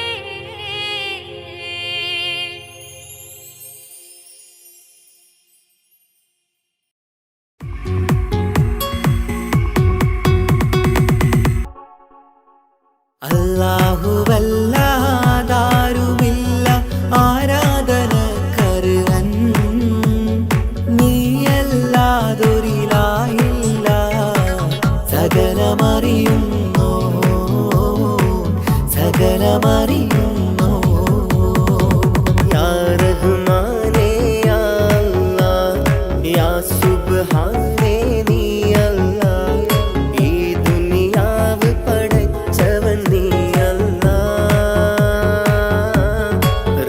അല്ലാഹുവല്ലാതാരുമില്ല ആരാധനക്കർഹൻ, നീയല്ലാതൊരിലായില്ല സകലമറിയുന്നോ സകലമറിയുന്നോ. യാ റഹ്മാനേ യാ അല്ലാഹ്, യാ സുബ്ഹാനേ നീ അല്ലാഹ്, ഈ ദുനിയാവ് പടച്ചവൻ നീ അല്ലാഹ്.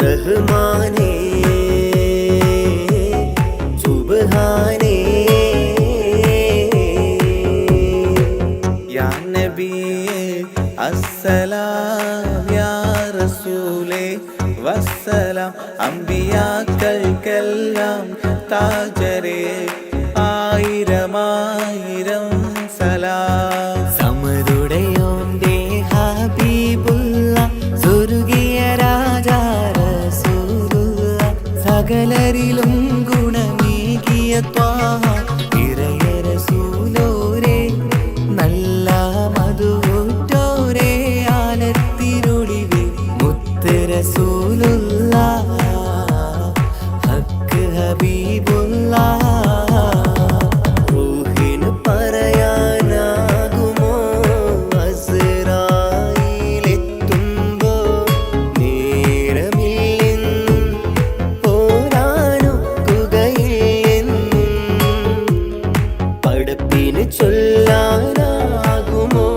റഹ്മാനേ സുബ്ഹാനേ. യാ നബിയേ അസ്സലാം, യാ റസൂലേ വസ്സലാം, അമ്പിയാക്കൾക്കെല്ലാം താജരേ ആയിരമായിരം സലാം. സമരുടയോന്റെ ഹബീബുള്ള സ്വർഗീയ രാജാ റസൂലുള്ള, സകലരിലും ഗുണമേകിയ ത്വാഹ ഇറയ റസൂലോരേ, നല്ല മധുറ്റോരേ ആലത്തിനൊളിവേ മുത്ത് റസൂലുള്ള, ഹക്ക് ഹബീബുള്ള. റൂഹിന് പറയാനാകുമോ അസ്റായിലെത്തുമ്പോ, നേരമില്ലെന്നും പോരാനൊക്കുകയില്ലെന്നും പടപ്പിന് ചൊല്ലാനാകുമോ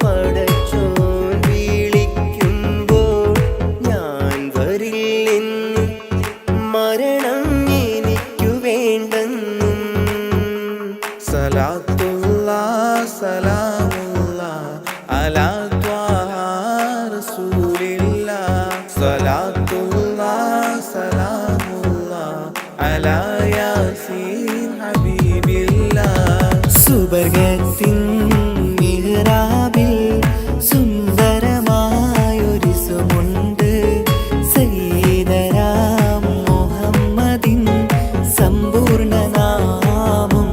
പടച്ചോൻ വിളിക്കുമ്പോൾ, ഞാൻ വരില്ലെന്നും മരണം എനിക്കു വേണ്ടെന്നും. സലാത്തുല്ലാഹ് സലാമുല്ലാഹ് അലാ ത്വാഹ റസൂലില്ലാഹ്, സലാത്തുല്ലാഹ് സലാമുല്ലാഹ് അലാ യാസീൻ ഹബീബില്ലാഹ്. സുബർഗത്തിൻ മിഹ്റാബിൽ സുന്ദരമായൊരു സുമുണ്ട്, സയ്യിദനാ മുഹമ്മദിൻ സമ്പൂർണ്ണ നാമം.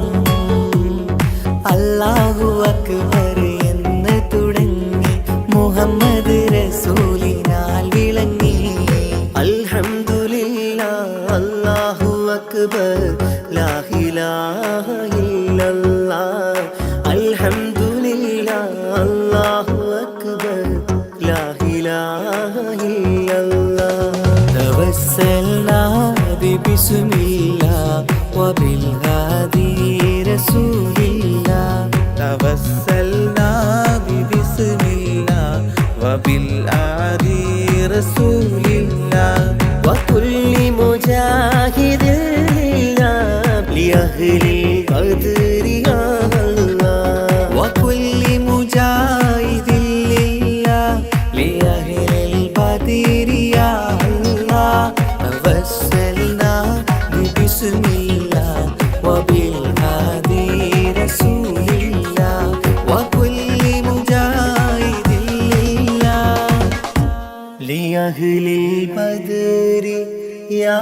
അല്ലാഹു അക്ബർ എന്ന് തുടങ്ങി മുഹമ്മദ് റസൂലിനാൽ വിളങ്ങി. അൽഹംദുലില്ലാഹ് അല്ലാഹു അക്ബർ ലാ ഇലാഹ ഇല്ലല്ലാഹ്. അൽഹംദുലില്ലാഹ് അല്ലാഹു അക്ബർ ലാ ഇലാഹ ഇല്ലല്ലാഹ്. തവസ്സൽനാ ബിസ്മില്ലാഹ് വബിൽ ഹാദി റസൂലില്ലാഹ്, തവസ്സൽനാ ബിസ്മില്ലാഹ് വബിൽ ഹാദി റസൂലില്ലാഹ്, വകുല്ലി മുജാഹിദിൻ ലില്ലാഹ് ലിഅഹ്ലിൽ ഖദ്രി യാ അല്ലാഹ്, വകുല്ലി മുജാഹിദിൻ ലില്ലാഹ് ലിഅഹ്ലിൽ ഖദ്രി യാ അല്ലാഹ്. തവസ്സൽനാ ബിസ്മില്ലാഹ് വബിൽ ഹാദി റസൂലില്ലാഹ്, വകുല്ലി മുജാഹിദിൻ ലില്ലാഹ് ലിഅഹ്ലിൽ ഖദ്രി യാ.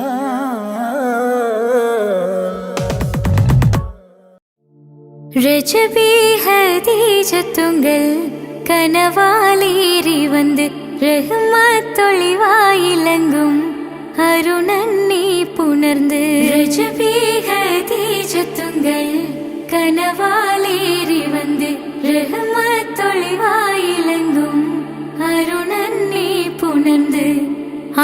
രജബി ഹദീജത്തുങ്കൽ കനവാലേറി വന്ന് റഹ്മത്തൊളിവായിലങ്കും അരുണന്നെ പുണർന്ന്. രജബി ഹദീജത്തുങ്കൽ കനവാലേറി വന്ന് റഹ്മത്തൊളിവായിലങ്കും അരുണന്നെ പുണർന്ന്.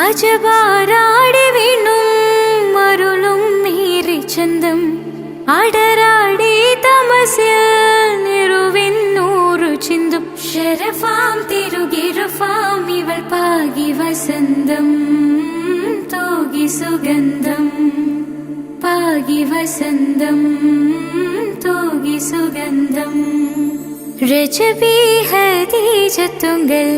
അജബാരാടി വീണും അരുളും മീറി ചന്തം, അടരാടി തമസിൽ നിറുവിന്നൂറു ചിന്തും. ശരഫാം തിരുകിരുഫാം ഇവൾ പാകി വസന്തം, തോകി സുഗന്ധം പാകി വസന്തം, തോകി സുഗന്ധം. രജബി ഹദീജത്തുങ്കൽ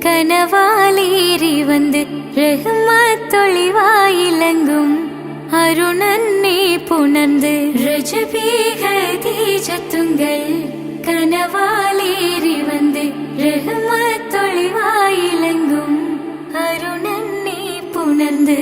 കനവാലേറി വന്ന് റഹ്മത്തൊളിവായിലങ്കും അരുണന്നെ പുണർന്ന് രജബീഹദീജത്തുങ്കൾ കനവാലേറി വന്ന് റഹ്മത്തൊളിവായിലങ്കും അരുണന്നെ പുണർന്ന്